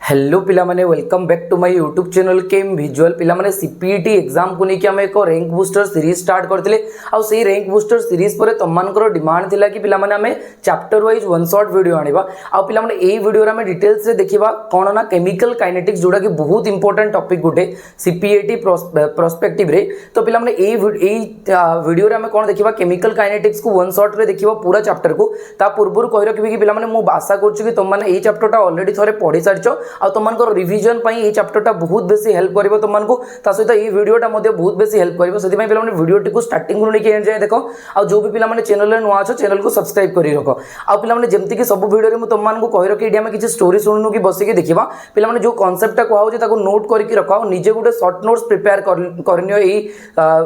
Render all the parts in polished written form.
Hello पिला माने welcome back to my YouTube channel chem visual पिला माने सीपीटी एग्जाम को लेके हम एक रैंक बूस्टर सीरीज स्टार्ट करथिले आ सेही रैंक बूस्टर सीरीज पर तमनकर डिमांड थिला कि पिला माने हमें chapter wise one shot video आनिबा आ पिला माने एई वीडियो रे हमें डिटेल्स रे देखिबा कोन ना केमिकल काइनेटिक्स जोडा कि बहुत इंपोर्टेंट टॉपिक गुटे सीपीएटी प्रोस्पेक्टिव रे तो पिला माने एई वीडियो रे हमें कोन देखिबा केमिकल काइनेटिक्स को वन शॉट रे देखिबा पूरा चैप्टर को ता पूर्वरु कहि रखिबे कि पिला माने मु आशा करछु कि तुम माने एई चैप्टरटा ऑलरेडी थोरे पढि सारिछो आ तुमनकर रिवीजन पई ए चैप्टरटा बहुत बेसी हेल्प करबो तुमनको ता सहित ए वीडियोटा मध्ये बहुत बेसी हेल्प करबो सेति पई पिला माने वीडियोटी को स्टार्टिंग रु लेके एंड जाय देखो आ जो भी पिला माने चैनल रे नुआ छ चैनल को सब्सक्राइब करी रखो आ पिला माने जेमति कि सब वीडियो रे मु तुमनको कहि रखि एडी हम किछि स्टोरी सुननु कि बसी के देखिबा पिला माने जो कांसेप्टटा को आउ जे ताको नोट करके रखो आ निजे गुटे शॉर्ट नोट्स प्रिपेयर करनियो ए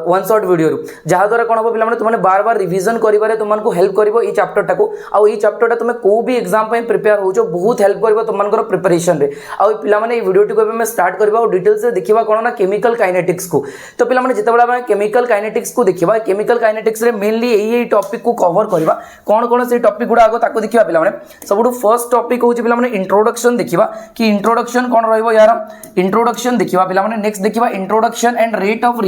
वन शॉट वीडियो रु जहा द्वारा कोन हो पिला माने तुमने बार बार रिवीजन करिबारे तुमनको हेल्प करबो ए चैप्टरटा को आ ए चैप्टरटा तुमे को भी एग्जाम पई प्रिपेयर हो जो बहुत हेल्प करबो तुमनकर प्रिपरेशन रे आ पिला माने वीडियो को मैं स्टार्ट करबा और डिटेल्स से देखिबा कोन ना केमिकल काइनेटिक्स को तो पिला माने जेतेबेला मैं केमिकल काइनेटिक्स को देखिबा केमिकल काइनेटिक्स रे मेनली एई टॉपिक को कवर करबा कोन कोन से टॉपिक गुडा आगो ताको देखिबा पिला माने सबुठु फर्स्ट टॉपिक होची पिला माने इंट्रोडक्शन देखिबा कि इंट्रोडक्शन कोन रहइबो यार इंट्रोडक्शन देखिबा पिला माने नेक्स्ट देखिबा introduction and rate of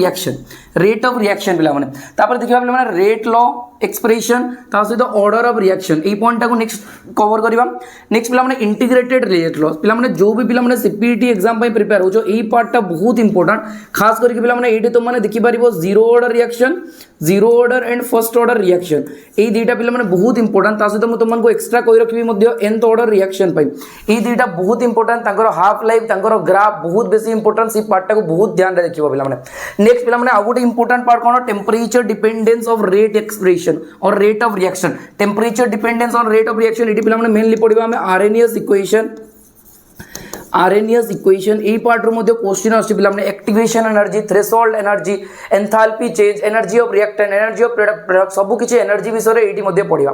reaction पिला माने तापर देखिबा पिला माने रेट लॉ एक्सप्रेशन ता सहित order of reaction A point को नेक्स्ट कवर करबा नेक्स्ट पिला माने इंटीग्रेटेड रेट लॉ पिला माने जो भी पिला माने सीपीटी एग्जाम पई प्रिपेयर हो जो ए पार्टटा बहुत इंपोर्टेंट खास करके पिला माने एठी तो माने देखि परिबो zero order and first order reaction ए दीटा पिला माने बहुत इंपोर्टेंट ता सहित मु तुमनको एक्स्ट्रा कहि रखिबी मध्ये nth ऑर्डर रिएक्शन पई ए दीटा बहुत इंपोर्टेंट तांकर हाफ लाइफ तांकर ग्राफ बहुत बेसी इंपोर्टेंट सी पार्टटा को बहुत ध्यान रे देखिबो पिला माने नेक्स्ट पिला माने आ गुटे इंपोर्टेंट पार्ट कोन temperature dependence of rate expression और rate of reaction temperature dependence on rate of reaction एठी पिला माने मेनली पढिबा हमें आरएनएस इक्वेशन ए पार्ट रो मध्ये क्वेश्चन आछि पिला माने activation energy threshold energy enthalpy change energy of reactant energy of product सब किछि एनर्जी विषय रे एठी मध्ये पढिबा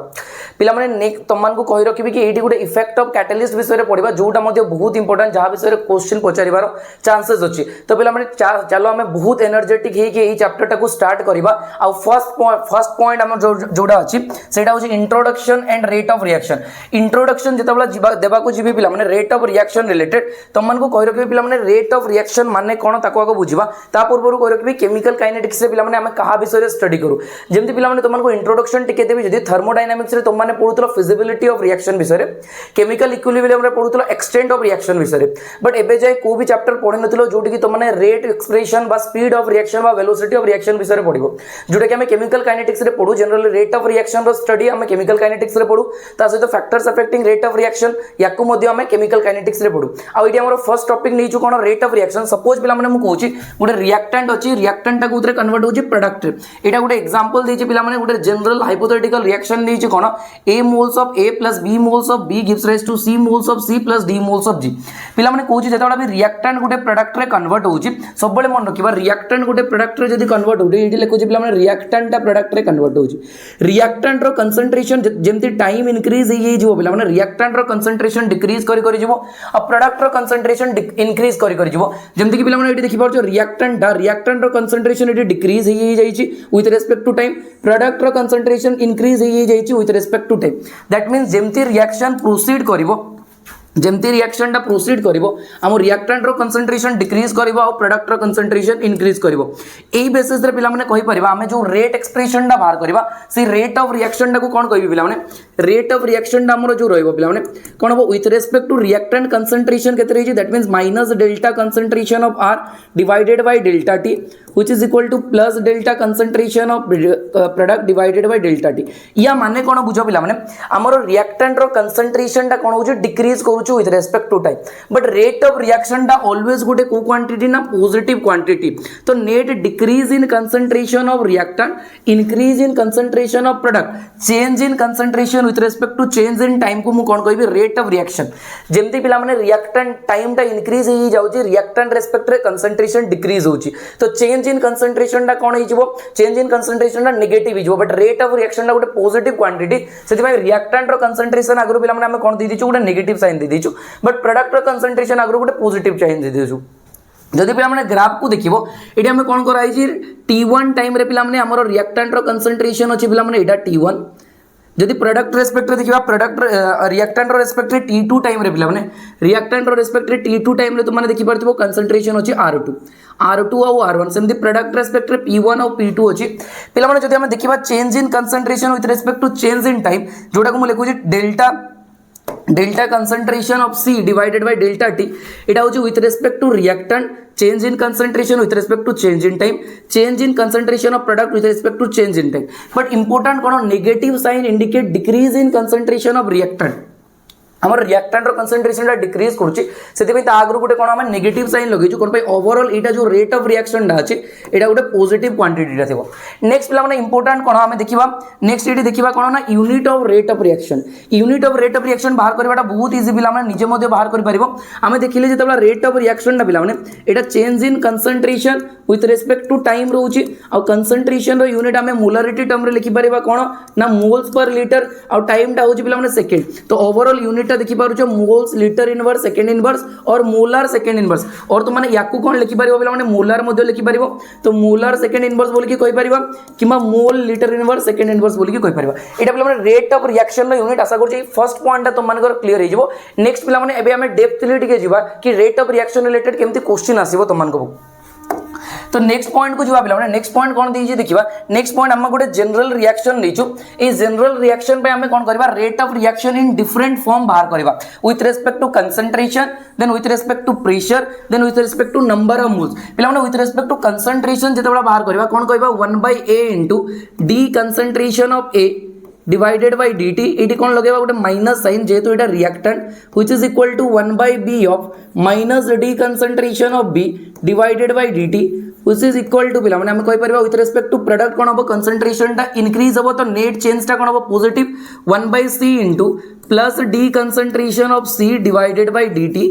पिला माने नेक्स्ट तमन को कहि रखिबे कि एठी गुटे इफेक्ट ऑफ कैटलिस्ट विषय रे पढिबा जोटा मध्ये बहुत इंपोर्टेंट जहा विषय रे क्वेश्चन पचारिबार चांसेस अछि तो पिला माने चलो हमें बहुत एनर्जेटिक हे कि ए चैप्टरटा को स्टार्ट करबा आ फर्स्ट पॉइंट हम जोडा अछि सेटा होछि introduction and rate of reaction introduction जेतबला देबा को जिबे पिला माने रेट ऑफ रिएक्शन रिलेटेड तमन को कहि रखिबे पिला माने रेट ऑफ रिएक्शन माने कोन ताको आगो बुझिबा ता पूर्वरु कहि रखिबे केमिकल काइनेटिक्स रे पिला माने हमें कहा विषय रे स्टडी करू जेमति पिला माने तमन को इंट्रोडक्शन टिके देबी जदी थर्मोडायनामिक्स रे तुम माने पढुतलो फिजिबिलिटी ऑफ रिएक्शन विषय रे केमिकल इक्विलिब्रियम रे पढुतलो एक्सटेंट ऑफ रिएक्शन विषय रे बट एबे जाय को भी चैप्टर पढि नथिलो जोटी कि तुम माने रेट एक्सप्रेशन बा स्पीड ऑफ रिएक्शन बा वेलोसिटी ऑफ रिएक्शन विषय रे पढिबो जोटा कि हमें केमिकल काइनेटिक्स रे पढु जनरली रेट ऑफ रिएक्शन रो स्टडी हमें केमिकल काइनेटिक्स रे पढु ता सहित factors affecting rate of reaction याकु मध्ये हमें केमिकल काइनेटिक्स रे पढु आ इडी हमर फर्स्ट टॉपिक नहीं कोन रेट ऑफ रिएक्शन सपोज पिला माने मु कहूची गुटे रिएक्टेंट अछि रिएक्टेंट ता उतरे कन्वर्ट होची प्रोडक्ट एटा गुटे एग्जांपल देछि पिला माने गुटे जनरल हाइपोथेटिकल रिएक्शन देछि कोन a moles of a plus b moles of b gives rise to c moles of c plus d moles of g पिला माने कहूची जेतबेला भी रिएक्टेंट गुटे प्रोडक्ट रे कन्वर्ट होची सब बेले मन रखिबा रिएक्टेंट गुटे प्रोडक्ट रे जदी कन्वर्ट होडी एडी लेखोची पिला माने रिएक्टेंट ता प्रोडक्ट रे कन्वर्ट होची रिएक्टेंट रो कंसंट्रेशन जेमति टाइम इंक्रीज हे जिवो पिला माने रिएक्टेंट रो कंसंट्रेशन डिक्रीज करि जिवो आ प्रोडक्ट रो कंसंट्रेशन इंक्रीज करि जिवो जेमति कि पिला माने एडी देखि पारछो रिएक्टेंट रो कंसंट्रेशन एडी डिक्रीज हे जाईची with respect to time product रो कंसंट्रेशन इंक्रीज हे जाईची with respect to time that means जेमति रिएक्शन प्रोसीड करिवो जेमती रिएक्शन टा प्रोसीड करिवो हम रिएक्टेंट रो कंसंट्रेशन डिक्रीज करिवो और प्रोडक्ट रो कंसंट्रेशन इंक्रीज करिवो एई बेसिस रे पिला माने कहि परिबा हमें जो रेट एक्सप्रेशन टा बाहर करिबा से रेट ऑफ रिएक्शन टा को कोन कहबी पिला माने रेट ऑफ रिएक्शन टा हमरो जो रहइबो पिला माने कोन हो with respect to reactant concentration केते रही that means minus delta concentration of r divided by delta t which is equal to plus delta concentration of product divided by delta t या माने कोन बुझो पिला माने हमरो रिएक्टेंट रो कंसंट्रेशन टा कोन होजे decrease with respect to time but rate of reaction टा always गुटे को क्वांटिटी ना पॉजिटिव क्वांटिटी तो net decrease in concentration of reactant increase in concentration of product change in concentration with respect to change in time को मु कोन कहबी rate of reaction जेमति पिला माने रिएक्टेंट टाइम टा इंक्रीज हे जाउची रिएक्टेंट रिस्पेक्ट रे कंसंट्रेशन डिक्रीज होची तो चेंज इन कंसंट्रेशन टा कोन हिजबो चेंज इन कंसंट्रेशन टा नेगेटिव हिजबो बट रेट ऑफ रिएक्शन टा गुटे पॉजिटिव क्वांटिटी सेति भाई रिएक्टेंट रो कंसंट्रेशन आगरो पिला माने हम कोन दी दिछु गुटे नेगेटिव साइन दी दिछु बट प्रोडक्ट रो कंसंट्रेशन आगरो गुटे पॉजिटिव साइन दी दिछु जदि पिला माने ग्राफ को देखिबो एडी हम कोन कराई छी t1 टाइम रे पिला माने हमरो रिएक्टेंट रो कंसंट्रेशन अछि पिला माने एटा t1 जदि प्रोडक्ट रेस्पेक्ट रे देखिबा प्रोडक्ट रिएक्टेंट रो रेस्पेक्ट रे T2 टाइम रे पिला माने रिएक्टेंट रो रेस्पेक्ट रे T2 टाइम रे तो माने देखि परथिबो कंसंट्रेशन होची R2 और R1 सेमती प्रोडक्ट रेस्पेक्ट रे P1 और P2 होची पिला माने जदि हम देखिबा change in concentration with respect to change in time जोटा को मु लिखुची delta concentration of C divided by delta T एटा होची with respect to reactant change in concentration with respect to change in time, change in concentration of product with respect to change in time. But important kono negative sign indicate decrease in concentration of reactant. हमर reactant रो concentration टा decrease करछि सेति पई ता आगरु गुटे कोन हम negative sign लगैछु कोन पई overall एटा जो रेट ऑफ रिएक्शन डा अछि एटा गुटे पॉजिटिव क्वांटिटी टा थिबो नेक्स्ट पिला माने इंपोर्टेंट कोन हम देखिबा नेक्स्ट एटी देखिबा कोन ना unit of rate of reaction बाहर करबाटा बहुत इजी पिला माने निजे मध्ये बाहर करि परिबो हम देखिले जे तबला रेट ऑफ रिएक्शन टा पिला माने एटा change in concentration with respect to time रहउछि आ कंसंट्रेशन रो यूनिट हमें मोलारिटी टर्म रे लिखि परिबा कोन ना मोल्स पर लीटर आ टाइम टा होछि पिला माने सेकंड तो ओवरऑल यूनिट देखि पारुछो moles litre inverse second inverse और मोलार सेकंड इनवर्स और तो माने याकू कोन लिखि परिबो पिला माने मोलार मध्ये लिखि परिबो तो मोलार सेकंड इनवर्स बोल के कहि परिबा किमा mole litre inverse second inverse बोल के कहि परिबा एटा पिला माने रेट ऑफ रिएक्शन नो यूनिट आशा करछि फर्स्ट पॉइंट तो मानकर क्लियर हे जिवो नेक्स्ट पिला माने एबे हमें डेप्थली टिके जिबा कि रेट ऑफ रिएक्शन रिलेटेड केमति क्वेश्चन आसीबो तो मानको तो नेक्स्ट पॉइंट को जो पिला माने नेक्स्ट पॉइंट कोन देछि देखिबा नेक्स्ट पॉइंट हम गोटे जनरल रिएक्शन लेछु ए जनरल रिएक्शन पे हमें कोन करबा rate of reaction in different form बाहर करबा with respect to concentration then with respect to pressure then with respect to number of moles पिला माने विथ रिस्पेक्ट टू कंसंट्रेशन जेतेबा बाहर करबा कोन कहबा 1/a into d concentration of a divided by dt एटी कोन लगेबा गोटे माइनस साइन जेहेतु एटा reactant which is equal to 1/b of minus d concentration of b divided by dt which is equal to पिला माने हम कहि परबा विथ रिस्पेक्ट टू प्रोडक्ट कोन हो कंसंट्रेशन टा इंक्रीज हो तो नेट चेंज टा कोन हो positive 1/c into plus d concentration of c divided by dt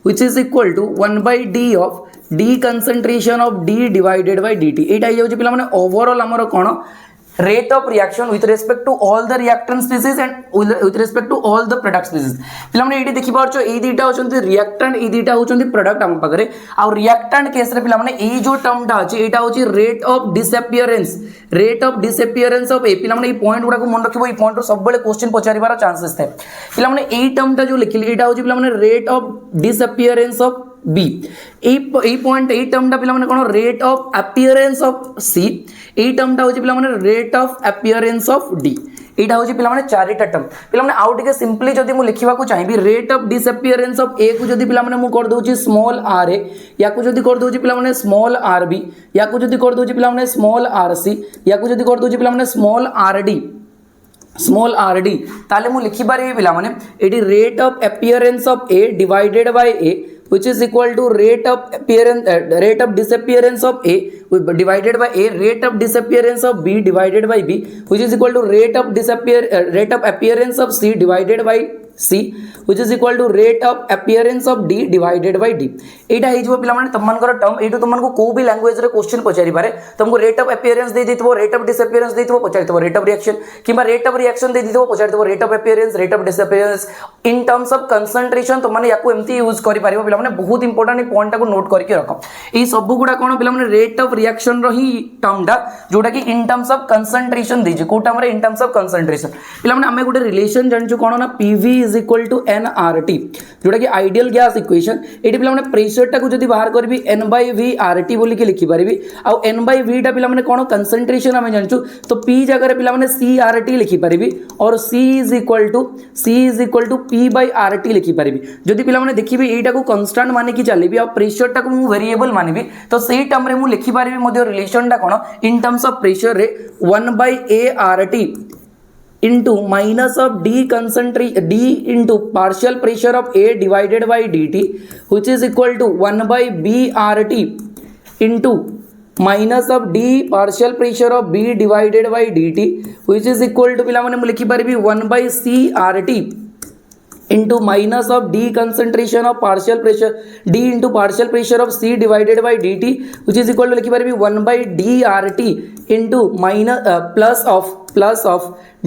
which is equal to 1/d of d concentration of d divided by dt एटा आइ जाउची पिला माने overall हमर कोन rate of reaction with respect to all the reactant species and with respect to all the product species पिला माने eighty देखि पारछो ए दीटा होचंती reactant A दीटा होचंती product हम पाखरे आ reactant case रे पिला माने ए जो टर्म टा अछि एटा होची रेट ऑफ डिसअपियरेंस ऑफ ए पिला माने ए पॉइंट गुडा को मन रखिबो ए पॉइंट रो सब बेले क्वेश्चन पचारिबार चांसेस थाए पिला माने ए टर्म टा जो लिखिली एटा होची पिला माने rate of disappearance of B ए पॉइंट ए टर्म टा पिला माने कोन rate of appearance of C ए टर्म टा होची पिला माने rate of appearance of D एटा होची पिला माने चारिटा टर्म पिला माने आउट के सिंपली जदी मु लिखिबा को चाहिबी rate of disappearance of A को जदी पिला माने मु कर दोची स्मॉल r a या को जदी कर दोची पिला माने स्मॉल rb या को जदी कर दोची पिला माने स्मॉल rc या को जदी कर दोची पिला माने स्मॉल rd ताले मु लिखि पारे पिला माने eighty rate of appearance of A divided by A which is equal to rate of disappearance of A divided by A, rate of disappearance of B divided by B, which is equal to rate of appearance of C divided by C, which is equal to rate of appearance of D divided by D. एटा हे जो पिला माने तमनकर term एटू तुमनको को भी language रे question पचारि पारे तुमको rate of appearance दे दितबो रेट ऑफ डिसअपियरेंस दे दितबो पचारितबो रेट ऑफ रिएक्शन किबा रेट ऑफ रिएक्शन दे दितबो पचारितबो rate of appearance rate of disappearance in terms of concentration तो माने याको एमती यूज करि पारिबो पिला माने बहुत इंपोर्टेंट पॉइंट टाको नोट करके रखो ए सब गुडा कोन पिला माने रेट ऑफ रिएक्शन रो ही टर्म डा जोटा कि इन टर्म्स ऑफ कंसंट्रेशन दीजे को टर्म रे इन टर्म्स ऑफ कंसंट्रेशन पिला माने हमें गुटे रिलेशन जानचु कोन ना PV is equal to nRT जोटा कि आइडियल गैस इक्वेशन एटी पिला माने प्रेशर टाको जदी बाहर करबी n/v RT बोली के लिखि पारिबी आ n/v टा पिला माने कोन कंसंट्रेशन हमें जानचु तो P जगह रे पिला माने CRT लिखि पारिबी और C is equal to P/RT लिखि पारिबी जदी पिला माने देखिबी एटा को कांस्टेंट माने की चलेबी आ प्रेशर टाको मु वेरिएबल मानिबी तो सेही टर्म रे मु लिखि पारिबी मध्ये रिलेशन टा कोन इन टर्म्स ऑफ प्रेशर रे 1/a RT into minus of d into partial pressure of A divided by dt which is equal to 1/b RT into minus of d partial pressure of B divided by dt which is equal to पिला माने मु लिखि पारिबी 1/c RT into minus of d concentration of partial pressure d into partial pressure of C divided by dt which is equal to लिखि पारिबी 1/d RT into minus plus of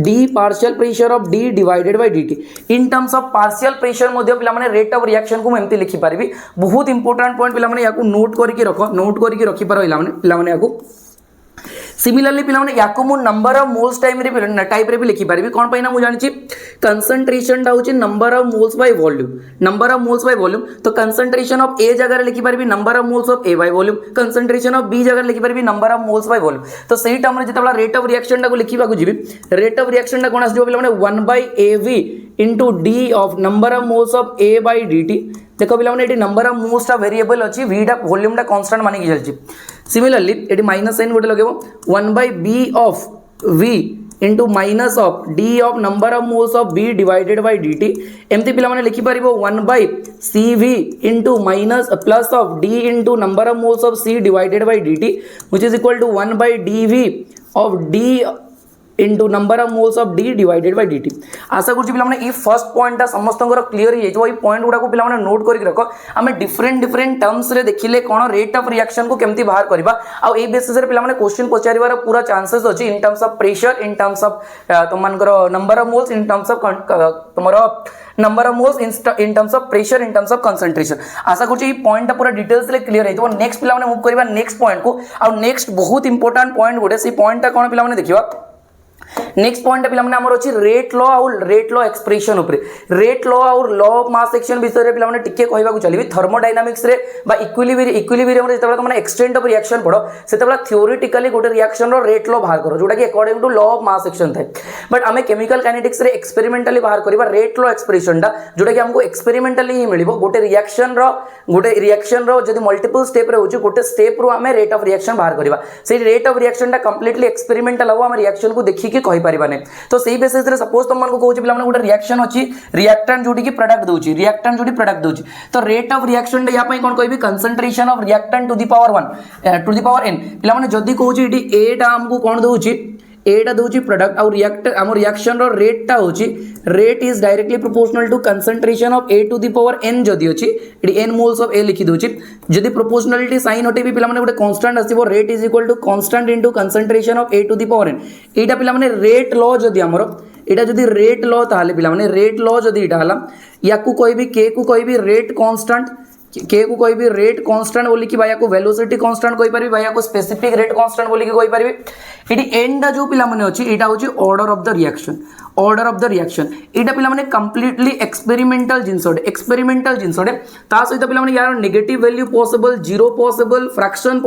d partial pressure of D divided by dt in terms of partial pressure मध्ये पिला माने rate of reaction को एमती लिखि पारिबी बहुत important point पिला माने याकू नोट करके रखो नोट करके रखि पारो पिला माने याकू सिमिलरली पिलाने याको मु नंबर ऑफ मोल्स टाइप रे भी लिखि पारिबी कोन पैना मु जानि छि कंसंट्रेशन टा होछि number of moles by volume तो कंसंट्रेशन ऑफ ए जगह रे लिखि पारिबी number of moles of A by volume concentration of B जगह रे लिखि पारिबी number of moles by volume तो सेही टर्म रे जेतबला रेट ऑफ रिएक्शन टा को लिखिबा को जिबी रेट ऑफ रिएक्शन टा कोन आसी पिलाने 1 by A V into D of number of moles of A by D T देखो पिलाने एटी नंबर ऑफ मोल्स टा वेरिएबल अछि v टा वॉल्यूम टा कांस्टेंट मानि कि चलछि सिमिलरली एटी माइनस साइन गोटे लगेबो 1 by B of v into minus of D of number of moles of B divided by dt एमती पिला माने लिखि परिबो 1 by cv into minus plus of d into number of moles of c divided by dt which is equal to 1 by dv of d into number of moles of D divided by dt आशा करूँ पे first point समस्त clear हो point गुड़ा को पे note कर रख आम डिफरेंट टर्म्स रे देखिले कौन रेट ऑफ रिएक्शन को केमती बाहर करबा आ ए बेसिस रे पे क्वेश्चन पचारिबार पूरा चांसेस अछि in terms of pressure in terms of तुमनकर number of moles in terms of तुमरो number of moles in terms of pressure in terms of concentration आशा करूँ पॉइंट पूरा डिटेल्स रे क्लियर हो नेक्स्ट पे मूव करबा नेक्स्ट पॉइंट को आ नेक्स्ट बहुत इंपोर्टेंट पॉइंट गोटे से पॉइंट कौन पे देखिबा नेक्स्ट पॉइंट पे हमर अछि रेट लॉ और रेट लॉ एक्सप्रेशन ऊपर रेट लॉ और लॉ ऑफ मास एक्शन विषय पे हमने टिके कहबा को चलीबी थर्मोडायनामिक्स रे बा इक्विलिब्रियम रे जतबा तुमने एक्सटेंट ऑफ रिएक्शन पढो सेतबा थियोरेटिकली गोटे रिएक्शन रो रेट लॉ बाहर करो जोटा कि according to law of mass action थाए बट हमें केमिकल काइनेटिक्स रे एक्सपेरिमेंटली बाहर करबा रेट लॉ एक्सप्रेशन दा जोटा कि हमको एक्सपेरिमेंटली ही मिलिबो गोटे रिएक्शन रो जदी मल्टीपल स्टेप रे होची गोटे स्टेप रो हमें रेट ऑफ रिएक्शन बाहर करबा से रेट ऑफ रिएक्शन दा कंप्लीटली एक्सपेरिमेंटल हो हम रिएक्शन को देखि के कहि परिबाने तो सेही बेसिस रे सपोज तुम मानको कहूची पिला गोटे रिएक्शन अछि रिएक्टेंट जोटी की प्रोडक्ट दोची तो रेट ऑफ रिएक्शन या पई कोन कहबी concentration of reactant to the power n पिला माने जदी कहूची इटी a टा हमको कोन दोची एटा दोची प्रोडक्ट और रिएक्टर हम रिएक्शन रो रेट टा होची rate is directly proportional to concentration of a to the power n जदी होची इटी n मोल्स ऑफ a लिखि दोची जदी प्रोपोर्शनलिटी साइन हटेबी पिला माने गोटे कांस्टेंट आसीबो rate is equal to constant into concentration of a to the power n एटा पिला माने रेट लॉ जदी हमरो एटा जदी रेट लॉ ताले पिला माने रेट लॉ जदी इटा हला याकू कहबी k को कहबी रेट कांस्टेंट के को कोई भी रेट कांस्टेंट बोली कि भाई को वेलोसिटी कांस्टेंट कोई परबी भाई को स्पेसिफिक रेट कांस्टेंट बोली कि कोई परबी इटी एंड जो पिला माने अछि एटा होची ऑर्डर ऑफ द रिएक्शन एटा पिला माने कंप्लीटली एक्सपेरिमेंटल जिंसोडे ता सहित पिला माने यार negative value possible zero possible fraction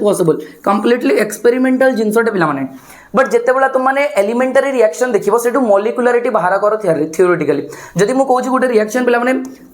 possible completely experimental जिंसोडे पिला माने बट जिते बड़ा तुम मैंने एलिमेंटरी रिएक्शन देखो से मॉलिक्युलरिटी बाहर कर थियोरेटिकली जदि मु कहूँ गोटे रिएक्शन पे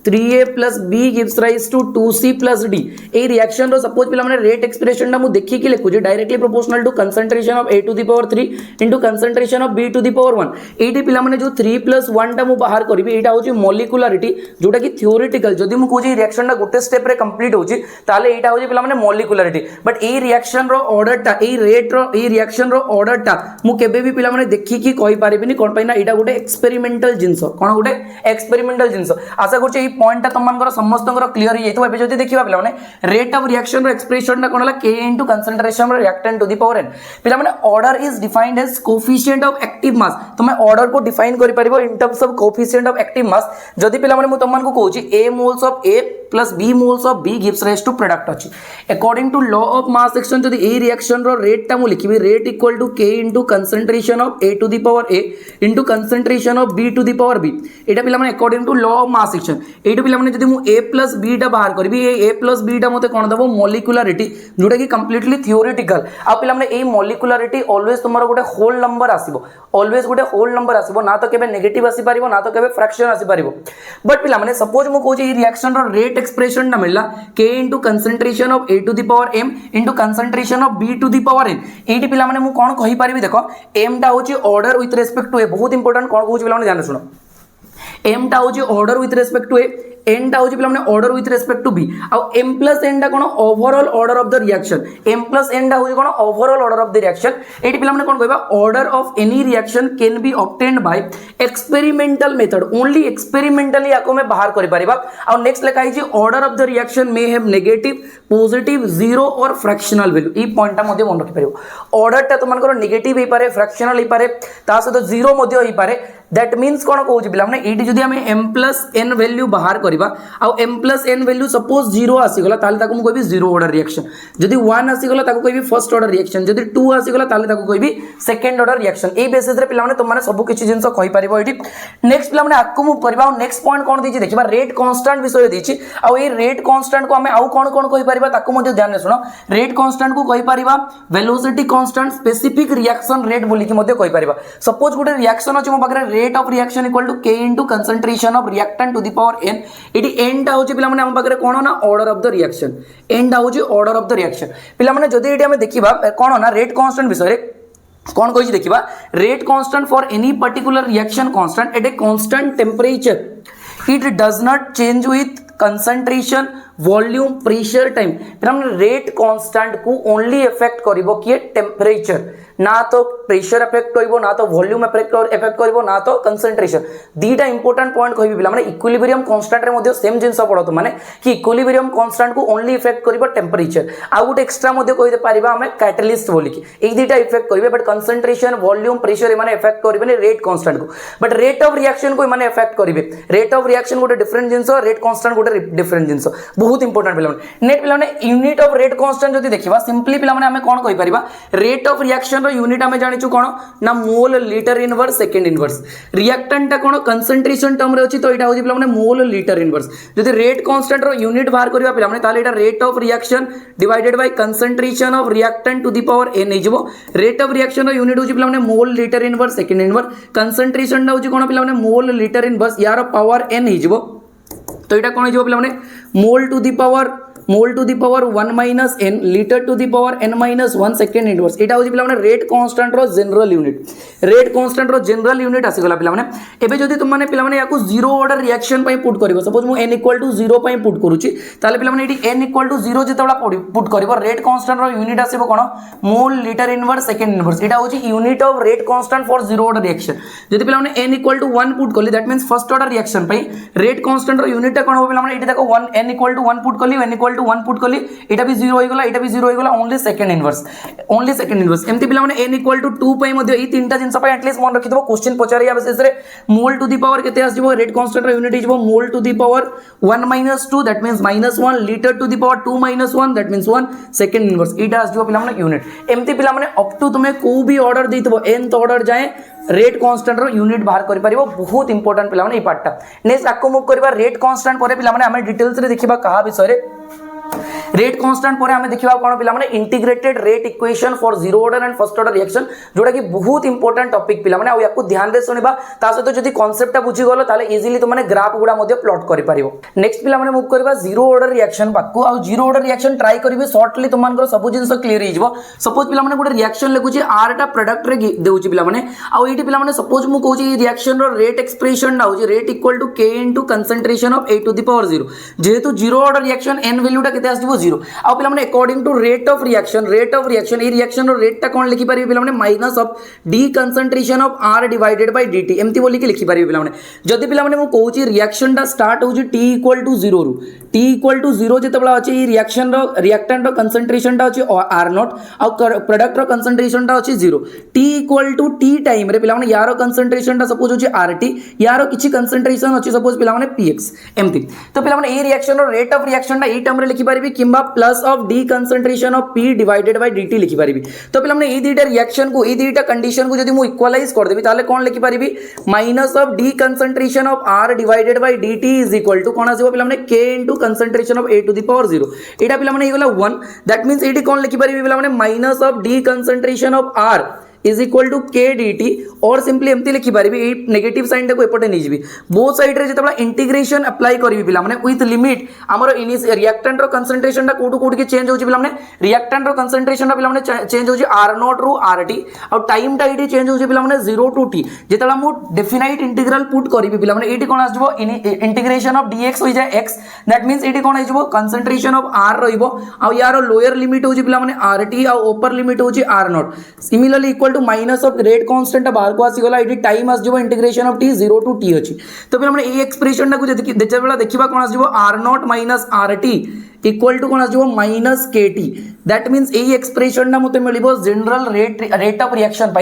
3a + b gives rise to 2c + d ए रिएक्शन रो सपोज पे रेट एक्सप्रेशन टा मु देखि कि लिखु जे directly proportional to concentration of a to the power 3 into concentration of b to the power 1 एटी पे जो 3 + 1 टा मु बाहर करबी एटा होची मॉलिक्युलरिटी जोटा कि थियोरेटिकल जदि मु कहूँ रिएक्शन टा गोटे स्टेप रे कंप्लीट होची ताले एटा होची पे मॉलिक्युलरिटी बट ए रिएक्शन रो ऑर्डर टा ए रेट रो ए रिएक्शन रो ऑर्डर मु केबे भी पिला माने देखि कि कहि पारिबिनी कोन पैना एटा गोटे एक्सपेरिमेंटल जिंस कोन गोटे एक्सपेरिमेंटल जिंस आशा करछ ए पॉइंट तुम मानकर समस्तकर क्लियर हो जाइतो एबे जदी देखिबा पिला माने रेट ऑफ रिएक्शन रो एक्सप्रेशन टा कोन हला k * concentration of reactant to the power n पिला माने order is defined as coefficient of active mass तुम ऑर्डर को डिफाइन करि परिबो in terms of coefficient of active mass जदी पिला माने मु तुम मानको कहूची a moles of a + b moles of b gives rise to product अछि according to law of mass action जदी ए रिएक्शन रो रेट टा मु लिखिबी rate equal to k * concentration of a to the power a into concentration of b to the power b एटा पिला माने according to law of mass action एटा पिला माने जदी मु a + b टा बाहर करबी ए a + b टा मते कोन दबो मॉलिक्युलरिटी जोटा कि कंप्लीटली थियोरेटिकल आ पिला माने ए मॉलिक्युलरिटी ऑलवेज तुम्हारा गोटे होल नंबर आसीबो ऑलवेज गोटे होल नंबर आसीबो ना तो केबे नेगेटिव आसी पारिबो ना तो केबे फ्रैक्शन आसी पारिबो बट पिला माने सपोज मु कहूची रिएक्शन रो रेट एक्सप्रेशन ना मिलला k * concentration of a to the power m into concentration of b to the power n eighty पिला माने मु कोन कहि पारिबी देखो m टा होची ऑर्डर विथ रिस्पेक्ट टू ए बहुत इंपोर्टेंट कोन कहूची पिला माने ध्यान सुनो m टा होची order with respect to A n टा होची पिला माने order with respect to b आ m + n टा कोन overall order of the reaction m + n टा होची कोन overall order of the reaction एटी पिला माने कोन कहबा order of any reaction can be obtained by experimental method only experimentally याको में बाहर करि परिबा आ नेक्स्ट लिखा है order of the reaction may have negative positive zero और फ्रैक्शनल वैल्यू ई पॉइंट टा मध्ये मन रखि परिबो ऑर्डर टा तुमन को नेगेटिव हे पारे फ्रैक्शनल हे पारे ता सहित जीरो मध्ये हे पारे दैट मींस कोन कहूची पिला माने एटी जदी हमें m + n वैल्यू बाहर करबा आ m plus n value suppose 0 आसी गला ताले ताको मु कहबी जीरो ऑर्डर रिएक्शन जदी 1 आसी गला ताको कहबी फर्स्ट ऑर्डर रिएक्शन जदी 2 आसी गला ताले ताको कहबी सेकंड ऑर्डर रिएक्शन ए बेसिस रे पिला माने तुम माने सब किछि जिंस कहि परिबो एठी नेक्स्ट पिला माने आकु मु करबा नेक्स्ट पॉइंट कोन दिछि देखिबा रेट कांस्टेंट विषय दिछि आ ए रेट कांस्टेंट को हमें आउ कोन कोन कहि परिबा ताको मध्ये ध्यान ने सुनो रेट कांस्टेंट को कहि परिबा velocity constant specific reaction rate बोली कि मध्ये कहि परिबा सपोज गुटे रिएक्शन अछि मो बगरे rate of reaction equal to k into concentration of reactant to the power n एटी n टा होछि पिला माने हम बगरे कोन ना order of the reaction n टा होछि ऑर्डर ऑफ द रिएक्शन पिला माने जदी एटी हम देखिबा कोन ना रेट कांस्टेंट विषय रे कौन कहि देखिबा rate constant for any particular reaction constant eight a constant temperature it does not change with concentration volume pressure time फिर हम रेट कांस्टेंट को ओनली इफेक्ट करिवो कि टेंपरेचर ना तो प्रेशर इफेक्ट करिवो ना तो वॉल्यूम इफेक्ट करिवो ना तो कंसंट्रेशन दीटा इंपोर्टेंट पॉइंट कहबी बिला माने इक्विलिब्रियम कांस्टेंट रे मध्ये सेम जिंस पड़तो माने कि इक्विलिब्रियम कांस्टेंट को ओनली इफेक्ट करिवो टेंपरेचर आ गुटे एक्स्ट्रा मध्ये कहि दे परिबा हमें कैटलिस्ट बोली कि ए दीटा इफेक्ट करिवे बट कंसंट्रेशन वॉल्यूम प्रेशर ए माने इफेक्ट करिवे रेट कांस्टेंट को बट रेट ऑफ रिएक्शन को माने इफेक्ट करिवे rate of reaction Gute different jeans rate constant Gute different जिंस बहुत इंपोर्टेंट पिला माने नेट पिला माने यूनिट ऑफ रेट कांस्टेंट जदी देखिबा सिंपली पिला माने हमें कोन कहि परिबा रेट ऑफ रिएक्शन रो यूनिट हमें जानिछु कोन ना mole litre inverse second inverse reactant ता कोन कंसंट्रेशन टर्म रे अछि तो एटा होछि पिला माने मोल लीटर इनवर्स जदी रेट कांस्टेंट रो यूनिट बाहर करबा पिला माने ताले एटा rate of reaction divided by concentration of reactant to the power n हिजबो रेट ऑफ रिएक्शन रो यूनिट होछि पिला माने mole litre inverse second inverse concentration ता होछि कोन पिला माने मोल लीटर इनवर्स यार पावर n हिजबो तो एटा कोन हिजबो पिला माने mole to the power 1 minus n litre to the power n minus 1 second inverse एटा होछि पिला माने रेट कांस्टेंट रो जनरल यूनिट आसी गला पिला माने एबे जदी तुम माने पिला माने याकू जीरो ऑर्डर रिएक्शन पई पुट करबो सपोज मु n इक्वल टू 0 पई पुट करूची ताले पिला माने एटी n इक्वल टू 0 जेतबला पुट करबो रेट कांस्टेंट रो यूनिट आसीबो कोन mole litre inverse second inverse एटा होछि unit of rate constant for zero order reaction जदी पिला माने n इक्वल टू 1 पुट करली that means first order reaction पई रेट कांस्टेंट रो यूनिट कोन हो पिला माने एटी देखो 1 n इक्वल टू 1 पुट करली n इक्वल टू 1 पुट करली एटा भी 0 होई गला एटा भी 0 होई गला ओनली सेकंड इनवर्स एमती पिला माने n इक्वल टू 2 पई मध्ये ई तीनटा जिंस पई एटलीस्ट मन रखितबो क्वेश्चन पचारिया बेसिस रे मोल टू द पावर केते आसीबो रेट कांस्टेंट रो यूनिट इजबो mole to the power 1 minus 2 that means minus 1 litre to the power 2 minus 1 that means 1 second inverse एटा आसीबो पिला माने यूनिट एमती पिला माने अप टू तुमे को भी ऑर्डर देइतबो nth ऑर्डर जाए रेट कांस्टेंट रो यूनिट बाहर करि परिबो बहुत इंपोर्टेंट पिला माने ई पार्टटा नेक्स्ट आको मूव करबा रेट कांस्टेंट परे पिला माने हमें डिटेल्स रे देखिबा कहा विषय रे रेट कांस्टेंट पर हमें देखिबा कोन पिला माने integrated rate equation for zero order and first order reaction जोटा कि बहुत इंपोर्टेंट टॉपिक पिला माने आ याको ध्यान रे सुनिबा ता सहित जदी कांसेप्टटा बुझी गलो ताले इजीली तुम माने ग्राफ गुडा मध्ये प्लॉट करि परिबो नेक्स्ट पिला माने मूव करबा जीरो ऑर्डर रिएक्शन पाकू आ जीरो ऑर्डर रिएक्शन ट्राई करिवे शॉर्टली तुम मानकर सब जिंस क्लियर हिजबो सपोज पिला माने गुडे रिएक्शन लेकुची r टा प्रोडक्ट रे देउची पिला माने आ एटी पिला माने सपोज मु कहूची रिएक्शन रो रेट एक्सप्रेशन दा होची rate equal to k into concentration of a to the power 0 जेहेतु zero order reaction n value टा केते आसीबो 0 आ पिला माने according to rate of reaction ए रिएक्शन रो रेट टा कोन लिखि परिबे पिला माने minus of d concentration of r divided by dt एम्ति बोली के लिखि परिबे पिला माने जदी पिला माने मु कहूची रिएक्शन टा स्टार्ट होची t इक्वल टू 0 रु t इक्वल टू 0 जेतबला अछि ई रिएक्शन रो रिएक्टेंट रो कंसंट्रेशन टा अछि r नॉट आ प्रोडक्ट रो कंसंट्रेशन टा अछि 0 t equal to t time रे पिला माने यारो कंसंट्रेशन टा सपोज होची rt यारो किछि कंसंट्रेशन अछि सपोज पिला माने px एम्ति तो पिला माने ए रिएक्शन रो रेट ऑफ रिएक्शन टा ए टर्म रे लिखि परिबे किंबा plus of d concentration of p divided by dt लिखि परिबी तो पिला माने ए दीटा रिएक्शन को ए दीटा कंडीशन को जदी मु इक्वलाइज कर देबी ताले कोन लिखि परिबी minus of d concentration of r divided by dt is equal to कोन आसीबो पिला माने k into concentration of a to the power 0 एटा पिला माने एगला 1 दैट मींस एटी कोन लिखि परिबी पिला माने minus of d concentration of r is equal to k dt और सिंपली एम्ति लिखि परिबी ए नेगेटिव साइन टा को एपटे नै जिबी बोथ साइड रे जेतबला इंटीग्रेशन अप्लाई करबी पिला माने विथ लिमिट हमर इनिस रिएक्टेंट रो कंसंट्रेशन टा कोटु कोटु के चेंज होची पिला माने रिएक्टेंट रो कंसंट्रेशन टा पिला माने चेंज होची r0 रु rt और टाइम टा एटी चेंज होची पिला माने 0 टू t जेतबला मु डेफिनाइट इंटीग्रल पुट करबी पिला माने एटी कोन आजबो इंटीग्रेशन ऑफ dx होई जाय x दैट मींस एटी कोन आजबो कंसंट्रेशन ऑफ r रहिबो आ यारो लोअर लिमिट होची पिला माने rt आ अपर लिमिट होची r0 similarly equal to minus of rate constant बाहर को आसी गला एटी टाइम आस जबो integration of t 0 to t अछि तो फिर हमने ए एक्सप्रेशन टा को जेतबेला देखिबा कोन आस जबो r0 rt इक्वल टू कौन आसो माइनस केटी दैट मीन्स यही एक्सप्रेशन मत मिल जनरल रेट ऑफ रिएक्शन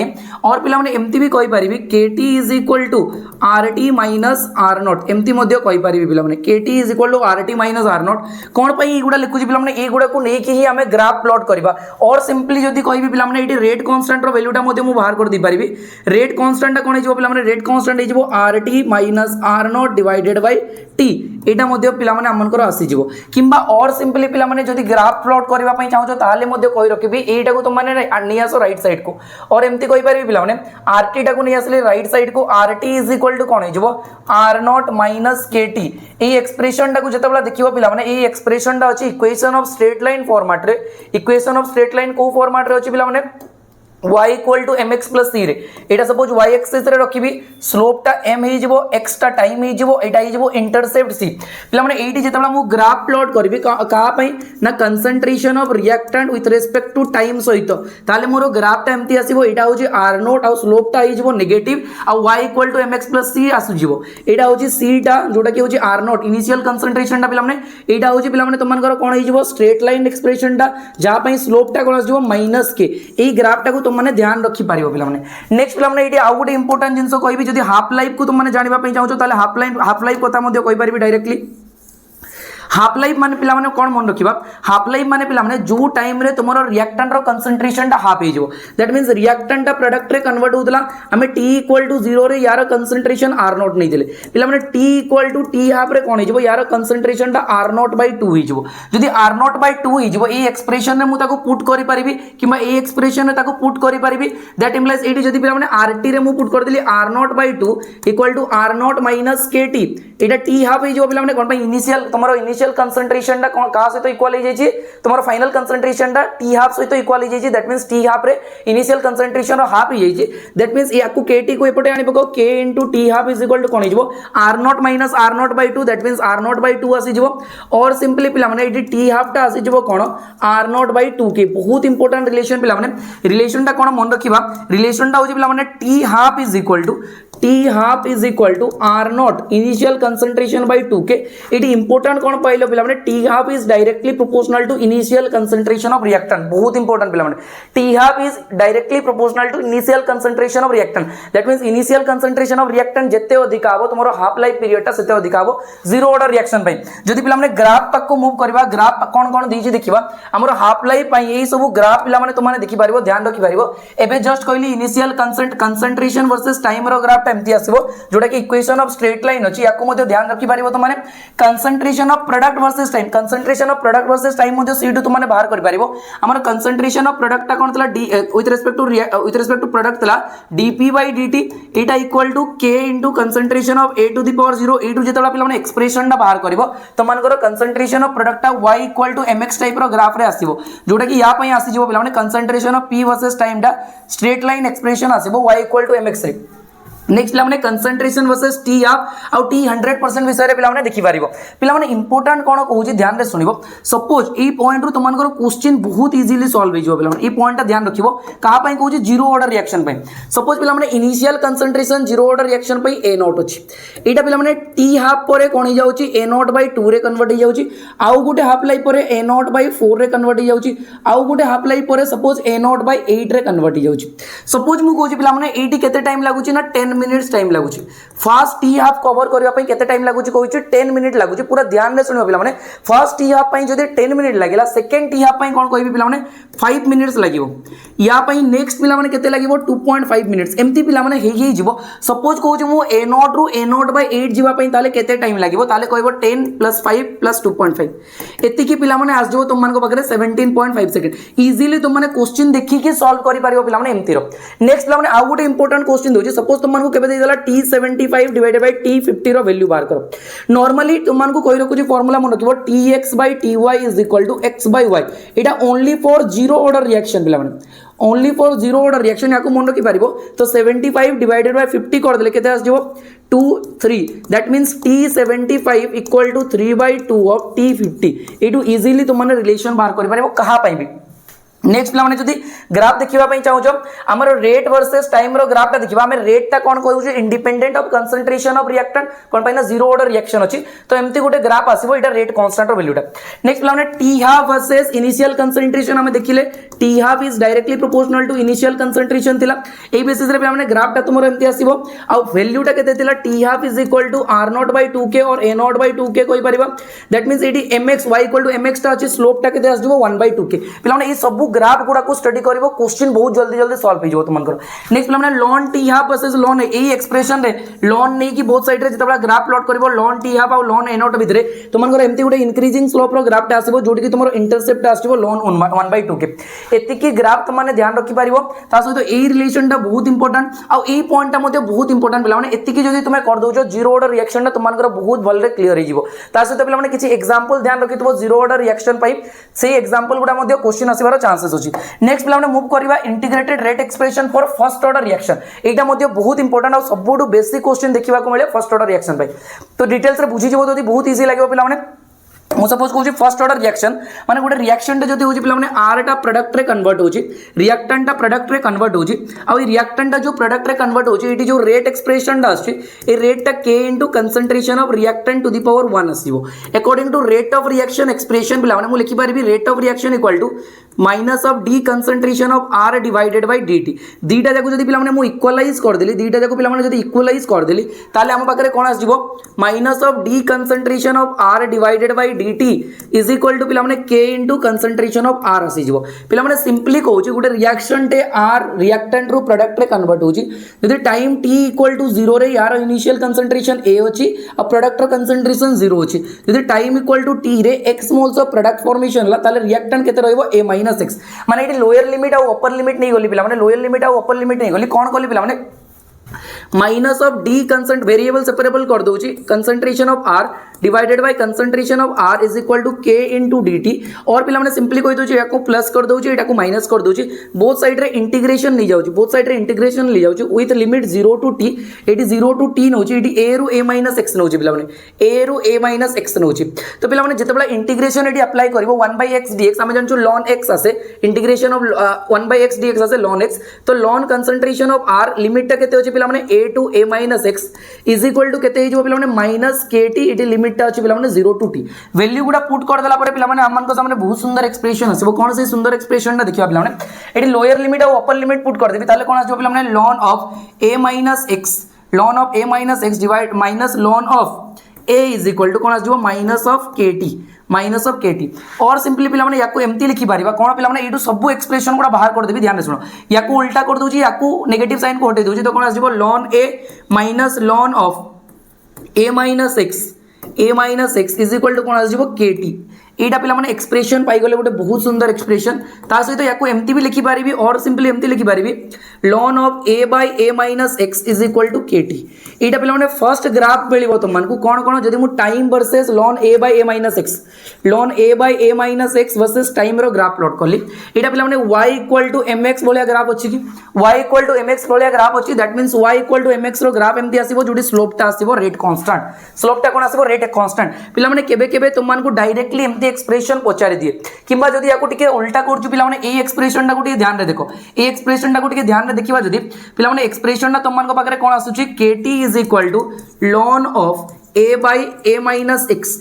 और पिला माने एमती भी कहि परिबी kt is equal to rt minus are naught एमती मध्य कहि परिबी पिला माने kt is equal to rt minus are naught कोन पई एगुडा लिखुची पिला माने एगुडा को नै कि ही हमें ग्राफ प्लॉट करबा और सिंपली जदी कहिबी पिला माने एटी रेट कांस्टेंट रो वैल्यूटा मध्य मु बाहर कर दी परिबी रेट कांस्टेंट कोन हिजो पिला माने रेट कांस्टेंट हिजो R T minus are naught divided by T एटा मध्य पिला माने हमनकर आसी जिवो किंबा और सिंपली पिला माने जदी ग्राफ प्लॉट करबा पई चाहो ताले मध्य कहि रखिबी एटा को तुम माने नै आसो राइट साइड को और एमती कहि परिबी पिला माने आरटी टा को नै आसले राइट साइड को आरटी इज इक्वल टू कोन हिजो आर नॉट माइनस केटी ए एक्सप्रेशन टा को जतबला देखिबो पिला माने ए एक्सप्रेशन टा अछि equation of straight line format रे इक्वेशन ऑफ स्ट्रेट लाइन को फॉर्मेट रे अछि पिला माने y equal to mx plus c रे एटा सपोज y एक्सिस रे रखिबी स्लोप टा m हे जिवो x टा टाइम हे जिवो एटा हे जिवो इंटरसेप्ट c पिला माने एटी जेतबला मु ग्राफ प्लॉट करबी का पई ना concentration of reactant with respect to time सहित ताले मोर ग्राफ टा एम्ति आसीबो एटा होची r नोट आ स्लोप टा हे जिवो नेगेटिव आ y equal to mx plus c आसु जिवो एटा होची c टा जोटा कि होची r नोट इनिशियल कंसंट्रेशन टा पिला माने एटा होची पिला माने तमनकर कोन हे जिवो स्ट्रेट लाइन एक्सप्रेशन टा जा पई स्लोप टा कोन आसु जिवो माइनस के ए ग्राफ टा को माने ध्यान रखी पारिबो पिला माने नेक्स्ट पिला माने एटी आउ गुटे इंपोर्टेंट जिंसो कहबी जदी हाफ लाइफ को तुम माने जानिबा पई चाहौ ताले हाफ लाइफ कथा मध्ये कहि पारिबी डायरेक्टली हाफ लाइफ माने पिला माने कोन मन रखिबा हाफ लाइफ माने पिला माने जो टाइम रे तुमरो रिएक्टेंट रो कंसंट्रेशन टा हाफ हे जिवो दैट मींस रिएक्टेंट टा प्रोडक्ट रे कन्वर्ट होतला हमें t इक्वल टू 0 रे यार कंसंट्रेशन r नॉट नै देले पिला माने t equal to t half रे कोन हे जिवो यार कंसंट्रेशन टा r नॉट बाय 2 हे जिवो जदी r नॉट बाय 2 हे जिवो ए एक्सप्रेशन रे मु ताको पुट करि परिबी किबा ए एक्सप्रेशन रे ताको पुट करि परिबी दैट इंप्लाइज एटी जदी पिला माने rt रे मु पुट कर देली r naught by 2 equal to r naught minus kt एटा t हाफ हे जिवो पिला माने कोन पई इनिशियल तमरो इनिशियल कंसंट्रेशन टा का सहित इक्वल हो जाई तुम्हारा फाइनल कंसंट्रेशन टा t हाफ सहित इक्वल हो जाई दैट मींस t हाफ रे इनिशियल कंसंट्रेशन रो हाफ हो जाई दैट मींस याकू kt को एपटे आनी पको k * t half is equal to कोन हिजबो r naught minus r naught by 2 that means r naught by 2 आसी जिवो और सिंपली पिला माने एटी t हाफ टा आसी जिवो कोन r नॉट बाय 2 के बहुत इंपोर्टेंट रिलेशन पिला माने रिलेशन टा कोन मन रखिबा रिलेशन टा होजी पिला माने t half is equal to r naught initial concentration by 2 के एटी इंपोर्टेंट कोन पाइलो पिला माने t half is directly proportional to initial concentration of reactant बहुत इंपोर्टेंट पिला माने t half is directly proportional to initial concentration of reactant that means initial concentration of reactant जत्ते अधिक आबो तमरो हाफ लाइफ पीरियड टा सेते अधिक आबो जीरो ऑर्डर रिएक्शन पई जदी पिला माने ग्राफ तक को मूव करबा ग्राफ कोन देछि देखिबा हमरो हाफ लाइफ पई एई सब ग्राफ पिला माने तुमाने देखि पारिबो ध्यान रखि पारिबो एबे जस्ट कहली इनिशियल कंसंट्रेशन वर्सेस टाइम रो ग्राफ एमती आसीबो जोटा कि इक्वेशन ऑफ स्ट्रेट लाइन अछि याको मध्ये ध्यान रखि पारिबो तुमाने concentration of product versus time concentration of product versus time मध्ये सीटू तुमाने बाहर कर पारिबो हमर कंसंट्रेशन ऑफ प्रोडक्ट ता कोन तला विथ रिस्पेक्ट टू प्रोडक्ट तला dp/dt एटा equal to k into concentration of a to the power 0 a टू जेतला पिला माने एक्सप्रेशन ता बाहर करबो तमानकर कंसंट्रेशन ऑफ प्रोडक्ट ता y equal to mx type रो ग्राफ रे आसीबो जोटा कि या पई आसी जिवो पिला माने concentration of p versus time ता स्ट्रेट लाइन एक्सप्रेशन आसीबो y इक्वल टू mx रे नेक्स्ट पिला माने कंसंट्रेशन वर्सेस t हाफ आउ t 100% विषय रे पिला माने देखि पारिबो पिला माने इंपोर्टेंट कोन कहूची ध्यान रे सुनिबो सपोज ए पॉइंट रो तुमनकर क्वेश्चन बहुत इजीली सॉल्व हो जिवो पिला माने ए पॉइंट ता ध्यान रखिबो का पई कहूची जीरो ऑर्डर रिएक्शन पई सपोज पिला माने initial concentration zero order reaction पई a नॉट अछि एटा पिला माने t हाफ परे कोन हो जाउची a नॉट बाय 2 रे कन्वर्ट हो जाउची आउ गुटे हाफ लाइफ परे a नॉट बाय 4 रे कन्वर्ट हो जाउची आउ गुटे हाफ लाइफ परे सपोज a नॉट बाय 8 रे कन्वर्ट हो जाउची सपोज मु कहूची पिला माने एटी केते टाइम लागुची ना 10 मिनिट्स टाइम लागुची फर्स्ट टी हाफ कवर करबा पई केते टाइम लागुची कहूची 10 मिनिट लागुची पूरा ध्यान रे सुनियो पिला माने फर्स्ट टी हाफ पई जदी 10 मिनिट लागिला सेकंड टी हाफ पई कोन कहबी पिला माने 5 मिनिट्स लागिवो या पई नेक्स्ट पिला माने केते लागिवो 2.5 मिनिट्स एम्ति पिला माने हेई जिवो सपोज कहूची मु a नॉट रू a नॉट बाय 8 जिवा पई ताले केते टाइम लागिवो ताले कहबो 10 + 5 + 2.5 एति की पिला माने आस जो तुम मन को बकरे 17.5 सेकंड इजीली तुम माने क्वेश्चन देखि के सॉल्व करि पारिबो पिला माने एम्ति रो नेक्स्ट पिला माने आ गुटे इंपोर्टेंट क्वेश्चन दोची सपोज तुम मन को केबे देला t75 divided by t50 row value बाहर करो नॉर्मली तुम मन को कोइ रखु जी फार्मूला मन रखिबो tx/ty = x/y Etah only for zero order reaction पिला माने only for zero order reaction याको मन रखि पारिबो तो 75 डिवाइडेड बाय 50 कर देले केते आस जिवो 2 3 that means t75 = 3/2 of t50 एटू इजीली तुम माने रिलेशन बाहर करि पारिबो कहा पाइबी नेक्स्ट पिला माने जदी ग्राफ देखिबा पई चाहू छ हमर रेट वर्सेस टाइम रो ग्राफ ता देखिबा हमें रेट ता कोन कहू छ independent of concentration of reactant कोन पई ना जीरो ऑर्डर रिएक्शन अछि तो एम्ति गुटे ग्राफ आसीबो एटा रेट कांस्टेंट रो वैल्यूटा नेक्स्ट पिला माने T half versus initial concentration हमें देखिले T half is directly proportional to initial concentration थिला ए बेसिस रे पिला माने ग्राफ ता तुमरो एम्ति आसीबो आ वैल्यूटा केते थिला t half is equal to r naught by 2k और a नॉट बाय 2k कोइ परिबा दैट मींस एडी mx y equal to mx ता अछि स्लोप ता केते आसीबो 1 बाय 2k पिला माने ए सब ग्राफ गुडा को स्टडी करिवो क्वेश्चन बहुत जल्दी जल्दी सॉल्व हो जिवो तुमन करो नेक्स्ट पिला माने ln t half versus ln a ए एक्सप्रेशन रे ln नै की बोथ साइड रे जतबा ग्राफ प्लॉट करिवो ln t हाफ और ln a नॉट भितरे तुमन करो एम्ति गुटे इंक्रीजिंग स्लोप रो ग्राफ ता आसीबो जोडी की तुमरो इंटरसेप्ट आसीबो ln 1 बाय 2k एति की ग्राफ तुमने ध्यान रखि पारिवो ता सहित ए रिलेशन ता बहुत इंपोर्टेंट आ ए पॉइंट ता मध्ये बहुत इंपोर्टेंट पिला माने एति की जदी तुमे कर दोजो जीरो ऑर्डर रिएक्शन ता तुमन करो बहुत भलरे क्लियर हो जिवो ता सहित पिला माने किछि एग्जांपल ध्यान रखितबो जीरो ऑर्डर रिएक्शन पाई से एग्जांपल गुडा मध्ये क्वेश्चन आसीबार चांसेस अछि नेक्स्ट पिला माने मूव करबा integrated rate expression for first order reaction एटा मध्ये बहुत इंपोर्टेंट आ सबुडु बेसिक क्वेश्चन देखिबा को मिले फर्स्ट ऑर्डर रिएक्शन पाई तो डिटेल्स रे बुझि जिवो जदी बहुत इजी लागिवो पिला माने मु सपोज कहूँ फर्स्ट ऑर्डर रिएक्शन माने गोटे रिएक्शन टा जदी होची पिला माने आर टा प्रोडक्ट रे कन्वर्ट होची रिएक्टेंट टा प्रोडक्ट रे कन्वर्ट होची आ ई रिएक्टेंट टा जो प्रोडक्ट रे कन्वर्ट होची एटी जो रेट एक्सप्रेशन टा आछी ए रेट टा k into concentration of reactant to the power 1 आसीबो according to rate of reaction expression पिला माने मु लिखि पारिबी rate of reaction equal to minus of d concentration of r divided by dt दीटा जाको जदी पिला माने मु इक्वलाइज कर देली दीटा जाको पिला माने जदी इक्वलाइज कर देली ताले हम पाखरे कोन आसीबो minus of d concentration of r divided by dt is equal to पिला माने k into concentration of r आसी जिवो पिला माने सिंपली कहूची गुटे रिएक्शन टे r रिएक्टेंट रो प्रोडक्ट रे कन्वर्ट होची जदी टाइम t इक्वल टू 0 रे यार इनिशियल कंसंट्रेशन a होची और प्रोडक्ट रो कंसंट्रेशन 0 होची जदी टाइम इक्वल टू t रे x moles of product formation ला ताले रिएक्टेंट केते रहइबो a - x माने एटी लोअर लिमिट और अपर लिमिट नहीं गोली पिला माने लोअर लिमिट और अपर लिमिट नहीं गोली कोन गोली पिला माने माइनस ऑफ डी कंसेंट वेरिएबल सेपरेबल कर दोची concentration of r divided by concentration of r is equal to k into dt और पिला माने सिंपली कहि दोची याको प्लस कर दोची एटा को माइनस कर दोची बोथ साइड रे इंटीग्रेशन नहीं जाउची बोथ साइड रे इंटीग्रेशन ले जाउची विथ लिमिट 0 टू t एटी 0 टू t नउची एटी a रु a - x नउची पिला माने a रु a - x नउची तो पिला माने जते बला इंटीग्रेशन एटी अप्लाई करबो 1/x dx हम जानचो ln x आसे इंटीग्रेशन ऑफ 1/x dx आसे ln x तो ln कंसंट्रेशन ऑफ r लिमिट ता केते होची पिला माने a टू a - x is equal to केते हिजो पिला माने माइनस kt एटी लिमिट ता अछि पिला माने 0 टू t वैल्यू गुडा पुट कर देला परे पिला माने हमन को सामने बहुत सुंदर एक्सप्रेशन आसीबो कोन से सुंदर एक्सप्रेशन ना देखिबा पिला माने एटी लोअर लिमिट और अपर लिमिट पुट कर देबी ताले कोन आसीबो पिला माने ln of a - x divide minus ln of a is equal to कोन आसीबो माइनस ऑफ kt और सिंपली पिला माने याको एम्ति लिखि पारिबा कोन पिला माने एडू सब एक्सप्रेशन गुडा बाहर कर देबी ध्यान से सुनो याको उल्टा कर दोची याको नेगेटिव साइन को हटे दोची तो कोन आसीबो ln a minus ln of a - x is equal to कोन आसीबो kt एटा पिला माने एक्सप्रेशन पाई गले गोटे बहुत सुंदर एक्सप्रेशन ता सहित याको एम्ति भी लिखि पारिबी और सिंपली एम्ति लिखि पारिबी ln of a by a - x is equal to kt एटा पिला माने फर्स्ट ग्राफ मिलिबो त मानकु कोन कोन जदी मु time versus ln a by a - x ln a by a - x versus time रो ग्राफ प्लॉट करली एटा पिला माने y इक्वल टू mx बोलिया ग्राफ अछि कि y इक्वल टू mx बोलिया ग्राफ अछि that means y equal to mx रो ग्राफ एम्ति आसीबो जोडी स्लोप ता आसीबो रेट कांस्टेंट स्लोप ता कोन आसीबो रेट कांस्टेंट पिला माने केबे केबे तुम मानकु डायरेक्टली एम्ति एक्सप्रेशन पचारि दिए किंबा जदी याको टिके उल्टा करजु पिला माने ए एक्सप्रेशन टा को टिके ध्यान रे देखो ए एक्सप्रेशन टा को टिके ध्यान रे देखिबा जदी पिला माने एक्सप्रेशन टा तुम मान को पाखरे कोन आसुची kt is equal to ln of a by a - x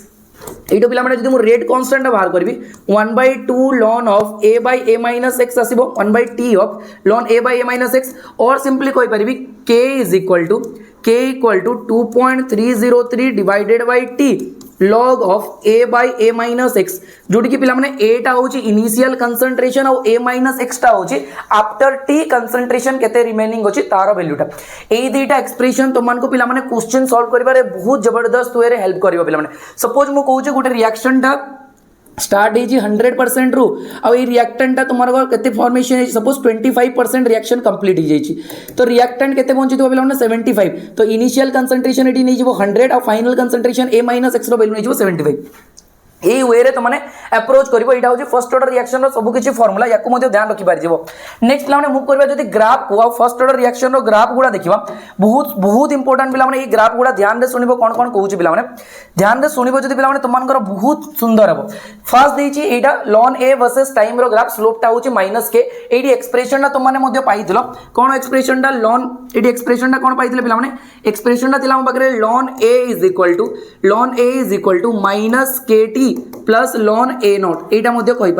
एटो पिला माने जदी मु रेट कांस्टेंट बाहर करबी 1/2 ln of a by a - x आसीबो 1/t of ln a by a - x और सिंपली कोइ परिबी k equal to 2.303 divided by t log of a by a - x जोडी की पिला माने a टा होची इनिशियल कंसंट्रेशन और a - x टा होची आफ्टर t कंसंट्रेशन केते रिमेनिंग होची तारो वैल्यू टा ए दुईटा एक्सप्रेशन तुम को पिला माने क्वेश्चन सॉल्व करिबारे बहुत जबरदस्त वे रे हेल्प करिवो पिला माने सपोज मु कहू जे गोटे रिएक्शन टा स्टार्ट है 100% रु आ ई रिएक्टेंट ता तुम्हारा केते फॉर्मेशन है सपोज 25% रिएक्शन कंप्लीट हो जाई तो रिएक्टेंट केते पहुंची तो पिला 75 तो इनिशियल कंसंट्रेशन एटी नै जीवो 100 और फाइनल कंसंट्रेशन a - x रो वैल्यू नै जीवो 75 यही वे रे तुमने अप्रोच करिवो एटा होची फर्स्ट ऑर्डर रिएक्शन रो सब किछि फार्मूला याकू मध्ये ध्यान रखि पारि जेबो नेक्स्ट पिला माने मूव करबा जदी ग्राफ को फर्स्ट ऑर्डर रिएक्शन रो ग्राफ गुडा देखिबा बहुत बहुत इंपोर्टेंट पिला माने ई ग्राफ गुडा ध्यान रे सुनिबो कोन कोन कहूची पिला माने ध्यान रे सुनिबो जदी पिला माने तुमनकर बहुत सुंदर हबो फर्स्ट देछि एटा ln a वर्सेस टाइम रो ग्राफ स्लोप टा होची -k एडी एक्सप्रेशन टा तुम माने मध्ये पाइथिलो कोन एक्सप्रेशन टा ln एडी एक्सप्रेशन टा कोन पाइथिले पिला माने एक्सप्रेशन टा थिला हम बकरे ln a is equal to -kt plus ln a naught एटा मध्ये कहि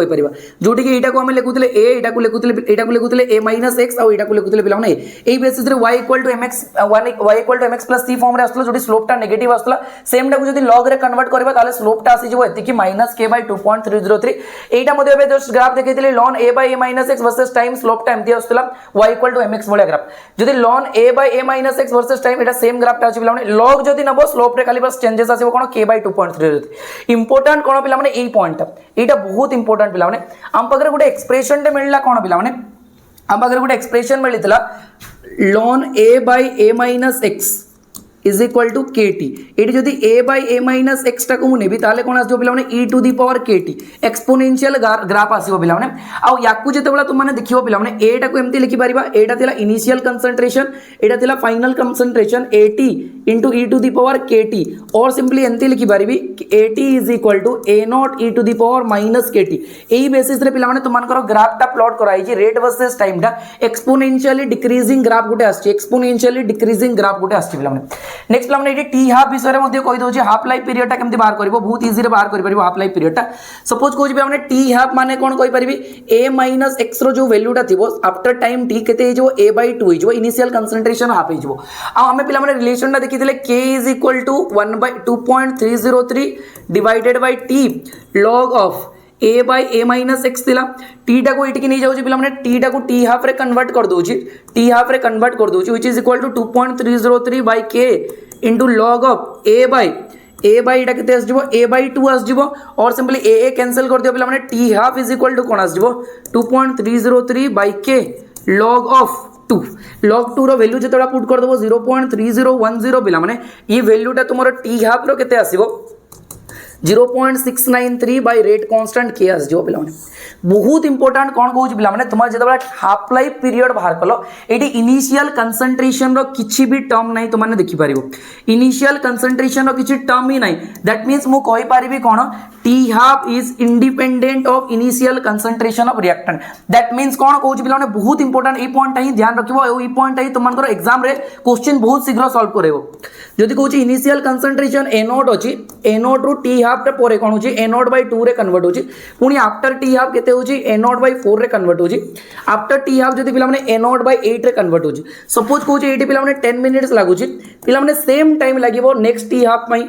परिबा जोटी कि एटा को हम लिखुतले a एटा को लिखुतले a - x और एटा को लिखुतले पिला माने ए बेसिस रे y = mx 1 y = mx + c form रे आसलो जोटी स्लोप टा नेगेटिव आसला सेम टा को जदी log रे कन्वर्ट करबा ताले स्लोप टा आसी जबो एति कि -k/2.303 एटा मध्ये बे जस्ट ग्राफ देखैतिले ln a - x versus time slope टा एमती आसतला y = mx बोले ग्राफ जदी ln a - x versus time एटा सेम ग्राफ टा आछि पिला माने log जदी नबो स्लोप रे खाली बस चेंजेस आसीबो कोन k/2.303 इंपोर्टेंट कोन पिला माने एई पॉइंट एटा बहुत इंपोर्टेंट पिला माने हम पगरे गुटे एक्सप्रेशन टे मिलला कोन पिला माने हम पगरे गुटे एक्सप्रेशन मिलितला ln a - x is equal to kt एटी जदी a - x टा को नेबी ताले कोन आसजो पिला माने e⁻kt एक्सपोनेंशियल ग्राफ आसीबो पिला माने आ याकू जते बला तुम माने देखिबो पिला माने a टा को एमती लिखि परिबा एटा थिला इनिशियल कंसंट्रेशन एटा थिला final concentration at into e⁻kt और सिंपली एमती लिखि परिबी at is equal to a0 e⁻ kt एई बेसिस रे पिला माने तुम मानकर ग्राफ टा प्लॉट कराई छी रेट वर्सेस टाइम टा एक्सपोनेंशियली डिक्रीजिंग ग्राफ गुटे आछि एक्सपोनेंशियली डिक्रीजिंग ग्राफ गुटे आछि पिला माने नेक्स्ट पिला माने एटी टी हाफ विषय रे मध्ये कहि दोछि हाफ लाइफ पीरियड टा केमति बाहर करबो बहुत इजी रे बाहर करि परिबो हाफ लाइफ पीरियड टा सपोज कहै पिला माने टी हाफ माने कोन कहि परिबी a - x रो जो वैल्यू टा थिबो आफ्टर टाइम t केते हे जो a/2 हे जो इनिशियल कंसंट्रेशन हाफ हे जो आ हमें पिला माने रिलेशन टा देखिथिले k = 1/2.303 divided by t log of a - x थिला t टा को एटी के नै जाउची पिला माने t टा को t हाफ रे कन्वर्ट कर दोची which is equal to 2.303 by k into log of a by एटा केते आस जिवो a/2 आस जिवो और सिंपली a कैंसिल कर दियो पिला माने t half is equal to कोन आस जिवो 2.303 by k log of 2 log 2 रो वैल्यू जतडा पुट कर दबो 0.3010 पिला माने ये वैल्यू टा तुमरो t हाफ रो केते आसीबो 0.693 बाय रेट कांस्टेंट के आस जो पिला माने बहुत इंपोर्टेंट कोन कहूची पिला माने तुम जतबा हाफ लाइफ पीरियड बाहर कलो एटी इनिशियल कंसंट्रेशन रो किछि भी टर्म नै तुम माने देखि पारिबो इनिशियल कंसंट्रेशन रो किछि टर्म ही नै दैट मींस मु कहि पारिबी कोन t half is independent of initial concentration of reactant that means कोन कहूची पिला माने बहुत इंपोर्टेंट ए पॉइंट ही ध्यान रखिबो ए पॉइंट ही तुमनकर एग्जाम रे क्वेश्चन बहुत शीघ्र सॉल्व करेबो जदी कहूची इनिशियल कंसंट्रेशन a0 अछि a0 रो टी हाफ रे परे कोन होची a0/2 रे कन्वर्ट होची पुनी आफ्टर टी हाफ केते होची a0/4 रे कन्वर्ट होची आफ्टर टी हाफ जदी पिला माने a0/8 रे कन्वर्ट होची सपोज कहूची एटी पिला माने 10 मिनिट्स लागुची पिला माने सेम टाइम लागिवो नेक्स्ट टी हाफ पई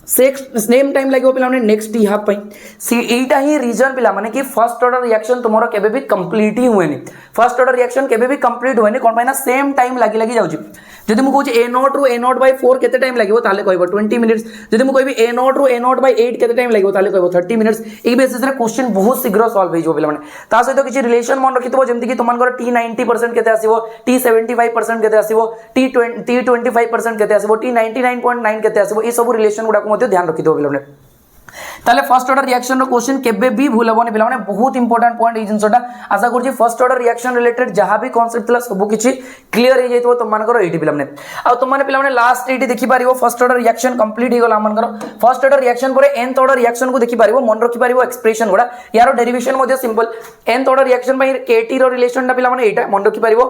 सेम टाइम लागिवो पिला माने नेक्स्ट टी हाफ पई सी एटा ही रीजन पिला माने कि फर्स्ट ऑर्डर रिएक्शन तुमरो केबे भी कंप्लीट ही हुएनी फर्स्ट ऑर्डर रिएक्शन केबे भी कंप्लीट हुएनी कोन पई ना सेम टाइम लागी जाउची जदी मु कहूची a0 रो a0/4 केते टाइम लागिवो ताले कहबो 20 मिनिट्स जदी मु कहबी a0 रो a0/8 केते टाइम लागिवो ताले कहबो 30 मिनिट्स ए बेसिस रे क्वेश्चन बहुत शीघ्र सॉल्व हे जो पिला माने ता सहित किछि रिलेशन मन रखितबो जेमति कि तुमनकर t 90% केते आसीबो t 75% केते आसीबो t 25% केते आसीबो t 99.9 केते आसीबो ए सब रिलेशन गुडा को मध्ये ध्यान रखितबो पिला माने ताले फर्स्ट ऑर्डर रिएक्शन रो क्वेश्चन केबे भी भूल होबनी पिला माने बहुत इंपोर्टेंट पॉइंट ए जिंसोटा आशा करछि फर्स्ट ऑर्डर रिएक्शन रिलेटेड जहां भी कांसेप्ट थला सब किछि क्लियर हे जैतो तुम मानकर एटी पिला माने आ तुम माने पिला माने लास्ट एटी देखि पारिबो फर्स्ट ऑर्डर रिएक्शन कंप्लीट हे गला मानकर फर्स्ट ऑर्डर रिएक्शन परे nth ऑर्डर रिएक्शन को देखि पारिबो मन रखि पारिबो एक्सप्रेशन गुडा यारो डेरिवेशन मध्ये सिंपल nth ऑर्डर रिएक्शन पई kt रो रिलेशन टा पिला माने एटा मन रखि पारिबो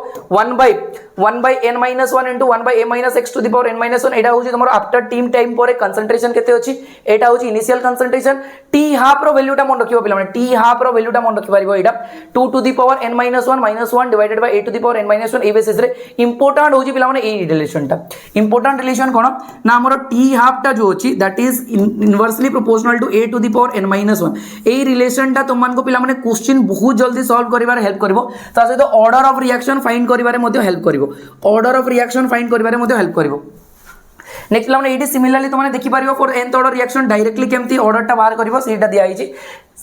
1/n - 1 into 1/a - x to the power n - 1 एटा होची तमरो आफ्टर टाइम परे कंसंट्रेशन केते अछि एटा होची initial concentration T half rho value टा मन रखिबो पिला माने टी हाफ रो वैल्यू टा मन रखि पारिबो एटा 2 to the power n - 1 divided by 8 to the power n - 1 ए बेसिस रे इंपोर्टेंट होची पिला माने ए रिलेशन टा इंपोर्टेंट रिलेशन कोन ना हमरो टी हाफ टा जो अछि that is inversely proportional to a to the power n - 1 ए रिलेशन टा तुम मान को पिला माने क्वेश्चन बहुत जल्दी सॉल्व करिवार हेल्प करबो ता सहित ऑर्डर ऑफ रिएक्शन फाइंड करिवारे मध्ये हेल्प करबो ऑर्डर ऑफ रिएक्शन फाइंड करिवारे मध्ये हेल्प करबो नेक्स्ट पिलाने ये सिमिलरली तुमने देखिपार for nth order reaction directly केमती ऑर्डरटा बाहर कर सीटा दिखाई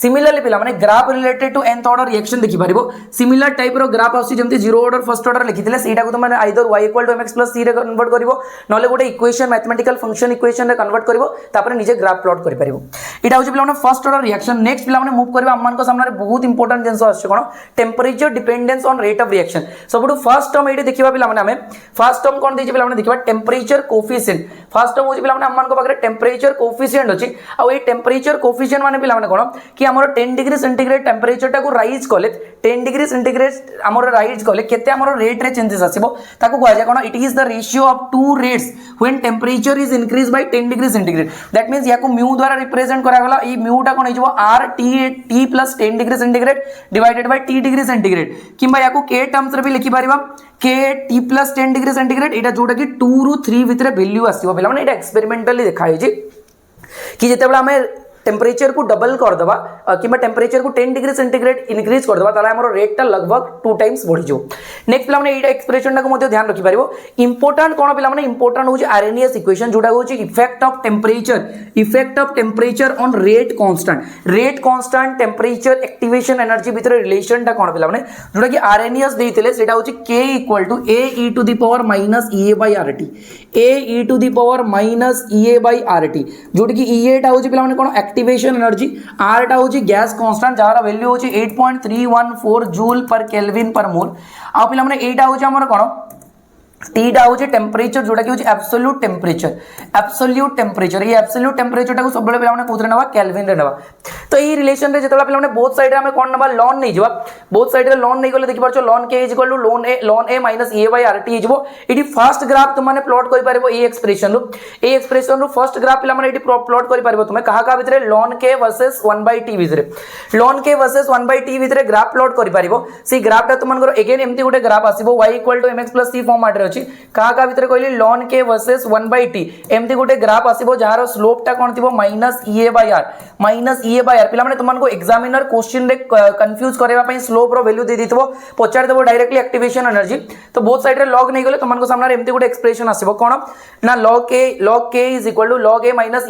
सिमिलरली पिला माने graph related to nth order reaction देखि परिबो सिमिलर टाइप रो ग्राफ आसी जेमति जीरो ऑर्डर फर्स्ट ऑर्डर लिखिथिले सेटा को तुम आइदर y = mx + c रे कन्वर्ट करिवो नले गोटे इक्वेशन मैथमेटिकल फंक्शन इक्वेशन रे कन्वर्ट करिवो तापर निजे ग्राफ प्लॉट करि परिबो एटा होची पिला माने फर्स्ट ऑर्डर रिएक्शन नेक्स्ट पिला माने मूव करबा हमन को सामने बहुत इंपोर्टेंट जेंस आछे कोन temperature dependence on rate of reaction सबटू फर्स्ट टर्म एटी देखिबा पिला माने हमें फर्स्ट टर्म कोन देछि पिला माने देखिबा टेंपरेचर कोएफिशिएंट फर्स्ट टर्म होची पिला माने हमन को पाखरे टेंपरेचर कोएफिशिएंट अछि आ ए टेंपरेचर कोएफिशिएंट माने पिला माने कोन कि हमर 10 डिग्री सेंटीग्रेड टेंपरेचर टाको राइज कले 10 डिग्री सेंटीग्रेड हमर राइज कले केते हमर रेट रे चेंजेस आसीबो ताको कहै कोन it is the ratio of two rates when temperature is increase by 10 degree centigrade that means याको म्यू द्वारा रिप्रेजेंट करा गला ई म्यू टा कोन हिजबो r t + 10 degree centigrade divided by t degree centigrade किबा याको k टर्म्स रे भी लिखि परिबा k t + 10 डिग्री सेंटीग्रेड एटा जोटा कि 2 रु 3 भितरे वैल्यू आसीबो बेला माने एटा एक्सपेरिमेंटली देखाइ जे कि जेते बेला हमें टेम्परेचर को डबल कर दबा कि टेम्परेचर को 10 डिग्री सेंटीग्रेड इंक्रीज कर दबा ताला हमरो रेट टा लगभग 2 टाइम्स बढ़ी जो नेक्स्ट पिला माने एटा एक्सप्रेशन टा को मध्ये ध्यान रखि परिबो इंपोर्टेंट कोन पिला माने इंपोर्टेंट होची आरएनएस इक्वेशन जोटा होची effect of temperature on rate constant temperature activation energy भितर रिलेशन टा कोन पिला माने जोटा कि आरएनएस देइतिले सेटा होची k = a e to the power minus ea/rt a e to the power minus ea/rt जोटा कि ea टा होची पिला माने कोन एक्टिवेशन एनर्जी r टा होची गैस कांस्टेंट जार वैल्यू होची 8.314 जूल पर केल्विन पर मोल आ पिला माने एटा होची हमर कोन T टा होची टेम्परेचर जोटा कि होची एब्सोल्यूट टेम्परेचर ये एब्सोल्यूट टेम्परेचर टा को सब बेले पिला माने कोथरे नबा केल्विन रे नबा तो ई रिलेशन रे जेतला पिला माने बोथ साइड रे हमें कोन नबा लॉन नै जबा बोथ साइड रे लॉन नै गले देखि परछो ln k = ln a minus a/rt हिजबो इडी फर्स्ट ग्राफ तुम माने प्लॉट करि परबो ए एक्सप्रेशन रो फर्स्ट ग्राफ पिला माने इडी प्लॉट करि परबो तुमे कहा भितरे ln k वर्सेस 1/t भितरे ln k वर्सेस 1/t भितरे ग्राफ प्लॉट करि परबो से ग्राफ टा तुम मानकर अगेन एम्ति गोटे ग्राफ आसीबो y = mx + c फॉर्मेट रे अछि कहा भितर कहली ln k वर्सेस 1/t एम्ति गोटे ग्राफ आसीबो जहार स्लोप टा कोन थिबो -ea/r पिला माने तुमन को एग्जामिनर क्वेश्चन रे कंफ्यूज करेवा पई स्लोप रो वैल्यू दे दितबो पचार देबो डायरेक्टली एक्टिवेशन एनर्जी तो बोथ साइड रे log नै गले तुमन को सामने एम्ति गोटे एक्सप्रेशन आसीबो कोन ना log k = log a -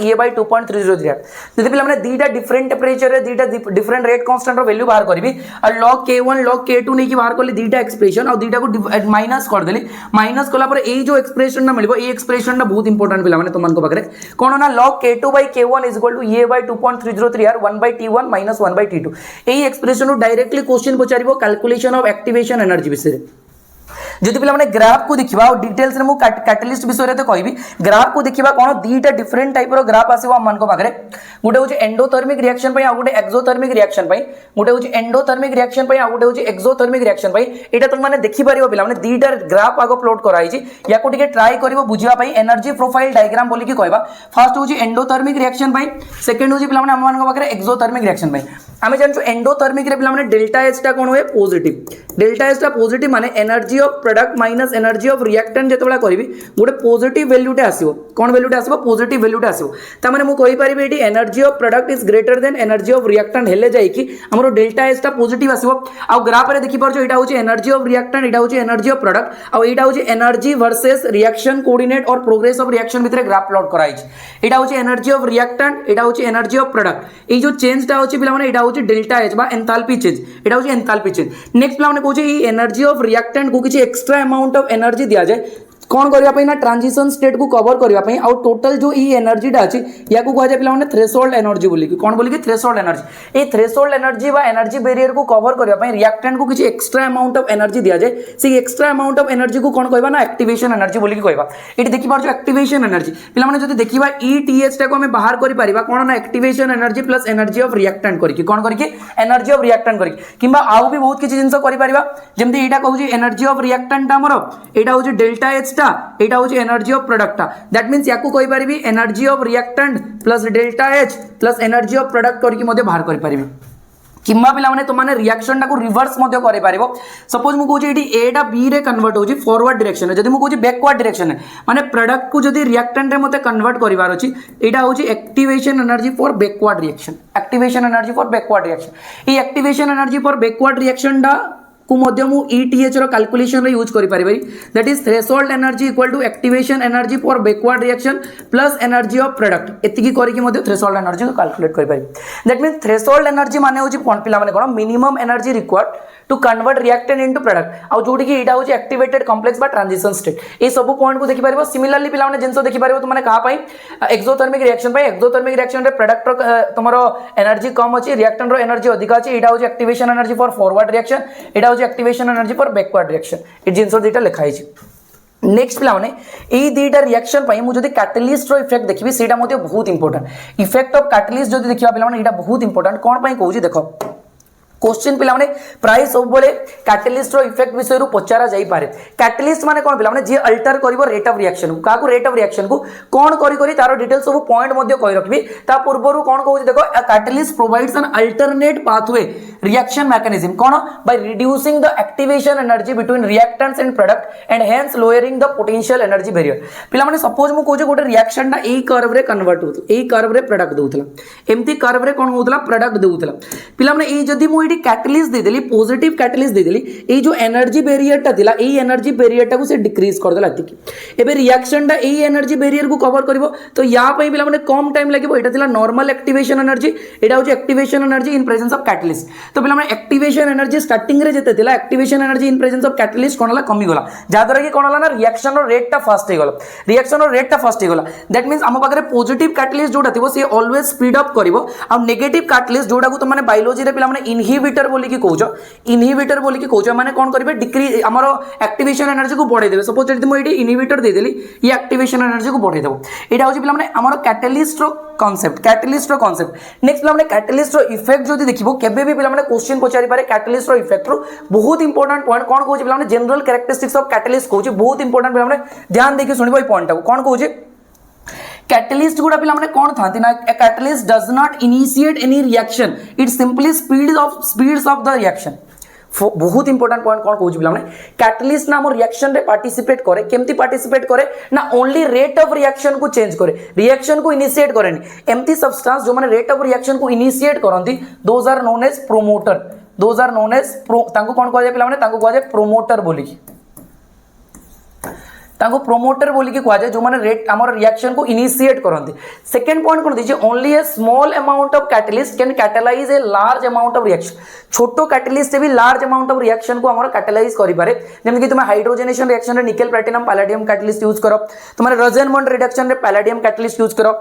ea/2.303 जदि पिला माने दीटा डिफरेंट टेंपरेचर रे दीटा डिफरेंट रेट कांस्टेंट रो वैल्यू बाहर करबी और log k1 log k2 नै कि बाहर करले दीटा एक्सप्रेशन और दीटा को माइनस कर देली माइनस कला पर ए जो एक्सप्रेशन ना मिलबो ए एक्सप्रेशन ना बहुत इंपोर्टेंट पिला माने तुमन को पाखरे कोन ना log k2/k1 = ea/2.303r 1/t1 - 1/t2 ए एक्सप्रेशन रो डायरेक्टली क्वेश्चन पचारिबो कैलकुलेशन ऑफ एक्टिवेशन एनर्जी विषय जदि पिला माने ग्राफ को देखिबा और डिटेल्स रे मु कैटलिस्ट विषय रे तो कहबी ग्राफ को देखिबा कोन दीटा डिफरेंट टाइप रो ग्राफ आसीबो हमन को पाखरे गुटे होची एंडोथर्मिक रिएक्शन पई आ गुटे एक्सोथर्मिक रिएक्शन पई गुटे होची एंडोथर्मिक रिएक्शन पई आ गुटे होची एक्सोथर्मिक रिएक्शन पई एटा तुम माने देखि परिबो पिला माने दीटा ग्राफ आगो प्लॉट कराई छि या को टिके ट्राई करिवो बुझिबा पई एनर्जी प्रोफाइल डायग्राम बोली कि कहबा फर्स्ट होची एंडोथर्मिक रिएक्शन पई सेकंड होची पिला माने हमन को पाखरे एक्सोथर्मिक रिएक्शन पई आमे जानछु एंडोथर्मिक रे पिला माने डेल्टा एच टा कोन होय पॉजिटिव माने energy of product minus energy of reactant जेतबेला करबी गोटे पॉजिटिव वैल्यू टे आसीबो कोन वैल्यू टे आसीबो पॉजिटिव वैल्यू टे आसीबो त माने मु कहि परिबे एटी energy of product is greater than energy of reactant हेले जाई कि हमरो डेल्टा एच टा पॉजिटिव आसीबो आ ग्राफ रे देखि परछो एटा होची एनर्जी ऑफ रिएक्टेंट एटा होची एनर्जी ऑफ प्रोडक्ट आ एटा होची एनर्जी वर्सेस रिएक्शन कोऑर्डिनेट और प्रोग्रेस ऑफ रिएक्शन भितरे ग्राफ प्लॉट कराई छि एटा होची एनर्जी ऑफ रिएक्टेंट एटा होची एनर्जी ऑफ प्रोडक्ट ए जो चेंज टा होची पिला माने एटा होची डेल्टा एच बा एंथैल्पी चेंज एटा होची एंथैल्पी चेंज नेक्स्ट पिला माने कहू छी एनर्जी ऑफ रिएक्टेंट को किछि एक्स्ट्रा अमाउंट ऑफ एनर्जी दिया जाए कौन करबा पई ना ट्रांजिशन स्टेट को कवर करबा पई आ टोटल जो ई एनर्जी टा अछि या को कहै जे पिला माने थ्रेशोल्ड एनर्जी बोली कि कोन बोली कि थ्रेशोल्ड एनर्जी ए थ्रेशोल्ड एनर्जी बा एनर्जी बैरियर को कवर करबा पई रिएक्टेंट को किछि एक्स्ट्रा अमाउंट ऑफ एनर्जी दिया जाए से एक्स्ट्रा अमाउंट ऑफ एनर्जी को कोन कहबा ना एक्टिवेशन एनर्जी बोली कि कहबा एटी देखि पारछो एक्टिवेशन एनर्जी पिला माने जदी देखिबा ईटीएच टा को हमें बाहर करि परिबा कोन ना activation energy plus energy of reactant करि कि कोन करि कि एनर्जी ऑफ रिएक्टेंट करि किबा आउ भी बहुत किछि जिंस करि परिबा जेमति एटा कहू छी एनर्जी ऑफ रिएक्टेंट हमरो एटा होची डेल्टा एच टा एटा होची energy of product that means याकू कहि परिबी energy of reactant plus delta H plus energy of product करके मध्ये बाहर करि परिबी किम्बा पिला माने तुमाने रिएक्शन टा को रिवर्स मध्ये करे पारिबो सपोज मु कहू छी एटी ए टा बी रे कन्वर्ट होची फॉरवर्ड डायरेक्शन जदी मु कहू छी बैकवर्ड डायरेक्शन माने प्रोडक्ट को जदी रिएक्टेंट रे मते कन्वर्ट करिवार अछि एटा होची activation energy for backward reaction activation energy for backward reaction ए activation energy for backward reaction टा को मध्य मु ETH रो कैलकुलेशन रे यूज करि परिबे that is threshold energy equal to activation energy for backward reaction plus energy of product एतिकी करि कि मध्य थ्रेशोल्ड एनर्जी को कैलकुलेट करि परिबे दैट मींस थ्रेशोल्ड एनर्जी माने होची कोन पिला माने कोन minimum energy required to convert reactant into product आ जोडी कि एटा होची एक्टिवेटेड कॉम्प्लेक्स बा ट्रांजिशन स्टेट ए सब पॉइंट को देखि परिबो सिमिलरली पिला माने जिंसो देखि परिबो तो माने कहा पई एक्सोथर्मिक रिएक्शन रे प्रोडक्ट रो तमरो एनर्जी कम अछि रिएक्टेंट रो एनर्जी अधिक अछि एटा होची activation energy for forward reaction एटा होची activation energy for backward reaction ए जिंसो दिटा लिखाई छी नेक्स्ट पिला माने ए दीटा रिएक्शन पई मु जदी कैटलिस्ट रो इफेक्ट देखिबी सेटा मते बहुत इंपोर्टेंट इफेक्ट ऑफ कैटलिस्ट जदी देखिबा पिला माने एटा बहुत इंपोर्टेंट कोन पई कहूची देखो क्वेश्चन पिला माने प्राय सब बोले कैटलिस्ट रो इफेक्ट विषय रु पचारा जाई पारे कैटलिस्ट माने कोन पिला माने जे अल्टर करिवो रेट ऑफ रिएक्शन को काकू रेट ऑफ रिएक्शन को कोन करी तारो डिटेल सब पॉइंट मध्ये कहि रखबी ता पूर्वरु कोन कहूची देखो catalyst provides an alternate pathway reaction mechanism cone by reducing the activation energy between reactants and product and hence lowering the potential energy barrier पिला माने सपोज मु कहूची गोटे रिएक्शन टा एई कर्व रे कन्वर्ट होत एई कर्व रे प्रोडक्ट दोउतला एम्ति कर्व रे कोन होतला प्रोडक्ट दोउतला पिला माने एई जदी मु कैटलिस्ट दे देली पॉजिटिव कैटलिस्ट दे देली ए जो एनर्जी बैरियर टा थिला ए एनर्जी बैरियर टा को से डिक्रीज कर देला ठीक एबे रिएक्शन टा ए एनर्जी बैरियर को कवर करबो तो या पई पिला माने कम टाइम लागबो एटा थिला नॉर्मल एक्टिवेशन एनर्जी एटा होची activation energy in presence of catalyst तो पिला माने एक्टिवेशन एनर्जी स्टार्टिंग रे जेते थिला activation energy in presence of catalyst कोनला कमी गला जा द्वारा कि कोनला ना रिएक्शन रो रेट टा फास्ट हे गला दैट मींस हम पाखरे पॉजिटिव कैटलिस्ट जोटा थिबो से ऑलवेज स्पीड अप करबो आ नेगेटिव कैटलिस्ट जोटा को तो माने बायोलॉजी रे पिला माने इनहिबिटर बोली कि कहउछ इनहिबिटर बोली कि कहउछ माने कोन करबे डिक्रीज हमरो एक्टिवेशन एनर्जी को बढ़ाई देबे सपोज जदि मो एडी इनहिबिटर दे देली ये एक्टिवेशन एनर्जी को बढ़ाई देबो एटा होची पिला माने हमरो कैटलिस्ट रो कांसेप्ट नेक्स्ट पिला माने कैटलिस्ट रो इफेक्ट जदि देखिबो केबे भी पिला माने क्वेश्चन पचारि पारे कैटलिस्ट रो इफेक्ट रो बहुत इंपोर्टेंट पॉइंट कोन कहउछ पिला माने जनरल कैरेक्टरिस्टिक्स ऑफ कैटलिस्ट कहउछ बहुत इंपोर्टेंट पिला माने ध्यान देके सुनिबो ई पॉइंट को कोन कहउछ कैटलिस्ट गुडा पिला माने कोन थांती ना a catalyst does not initiate any reaction it simply speeds of the reaction बहुत इंपोर्टेंट पॉइंट कोन कहउछ पिला माने कैटलिस्ट ना हमर रिएक्शन रे पार्टिसिपेट करे केमती पार्टिसिपेट करे ना ओनली रेट ऑफ रिएक्शन को चेंज करे रिएक्शन को इनिशिएट करेनी एमती सब्सटेंस जो माने रेट ऑफ रिएक्शन को इनिशिएट करंती those are known as promoter तांको कोन कहै पिला माने तांको कहै प्रोमोटर बोली तांको प्रोमोटर बोली कि कहा जाए जो माने रेट हमर रिएक्शन को इनिशिएट करंती सेकंड पॉइंट कोन दीजिए only A small amount of catalyst can catalyse a large amount of reaction छोटो कैटलिस्ट से भी लार्ज अमाउंट ऑफ रिएक्शन को हमर कैटलाइज करि पारे जेम कि तुम हाइड्रोजनेशन रिएक्शन रे nickel platinum palladium catalyst use करो तुम रोजेनमंड रिडक्शन रे पैलेडियम कैटलिस्ट यूज करो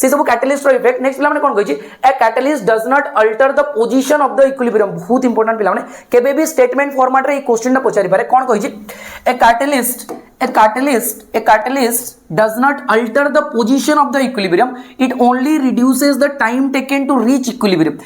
से सब कैटलिस्ट रो इफेक्ट नेक्स्ट पिला माने कोन कहि a catalyst does not alter the position of the equilibrium बहुत इंपोर्टेंट पिला माने केबे भी स्टेटमेंट फॉर्मेट रे ई क्वेश्चन ना पचारि पारे कोन कहि ए catalyst does not alter the position of the equilibrium it only reduces the time taken to reach equilibrium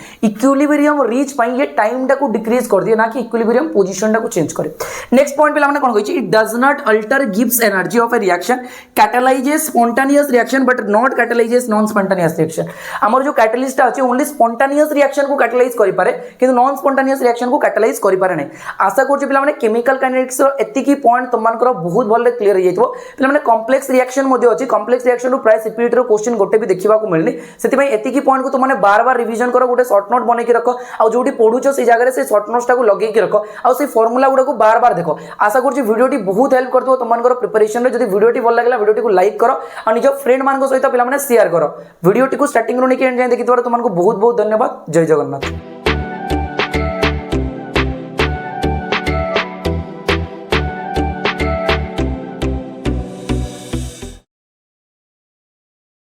reach पाई ये टाइम टा को डिक्रीज कर दिए ना कि इक्विलिब्रियम पोजीशन टा को चेंज करे नेक्स्ट पॉइंट पिला माने कोन कहि it does not alter gives energy of A reaction कैटलाइजेस spontaneous reaction but not कैटलाइजेस non spontaneous reaction हमर जो कैटलिस्ट अछि ओनली स्पॉन्टेनियस रिएक्शन को कैटलाइज करि पारे किंतु नॉन स्पॉन्टेनियस रिएक्शन को कैटलाइज करि पारे नै आशा करछि पिला माने केमिकल काइनेटिक्स रो एतिकी पॉइंट तमान कर बहुत भले क्लियर हो जाइतो पिला माने कॉम्प्लेक्स रिएक्शन मध्ये अछि कॉम्प्लेक्स रिएक्शन रो प्राय सीपीटी रो क्वेश्चन गोटे भी देखिबा को मिलनी सेति पई एतिकी पॉइंट को तुम माने बार बार रिवीजन करो गोटे शॉर्ट नोट बनै के रखो आ जोटी पढुछो से जगह रे से शॉर्ट नोट्स टा को लगे के रखो आ से फार्मूला गुडा को बार बार देखो आशा करछि वीडियोटी बहुत हेल्प करतो तुमन कर प्रिपरेशन रे जदी वीडियोटी भल लागला वीडियोटी को लाइक करो आ निजो फ्रेंड मान को सहित पिला माने शेयर करो वीडियोटी को स्टार्टिंग रो नेके एंड जाय देखितवार तुमन को बहुत बहुत धन्यवाद जय जगन्नाथ।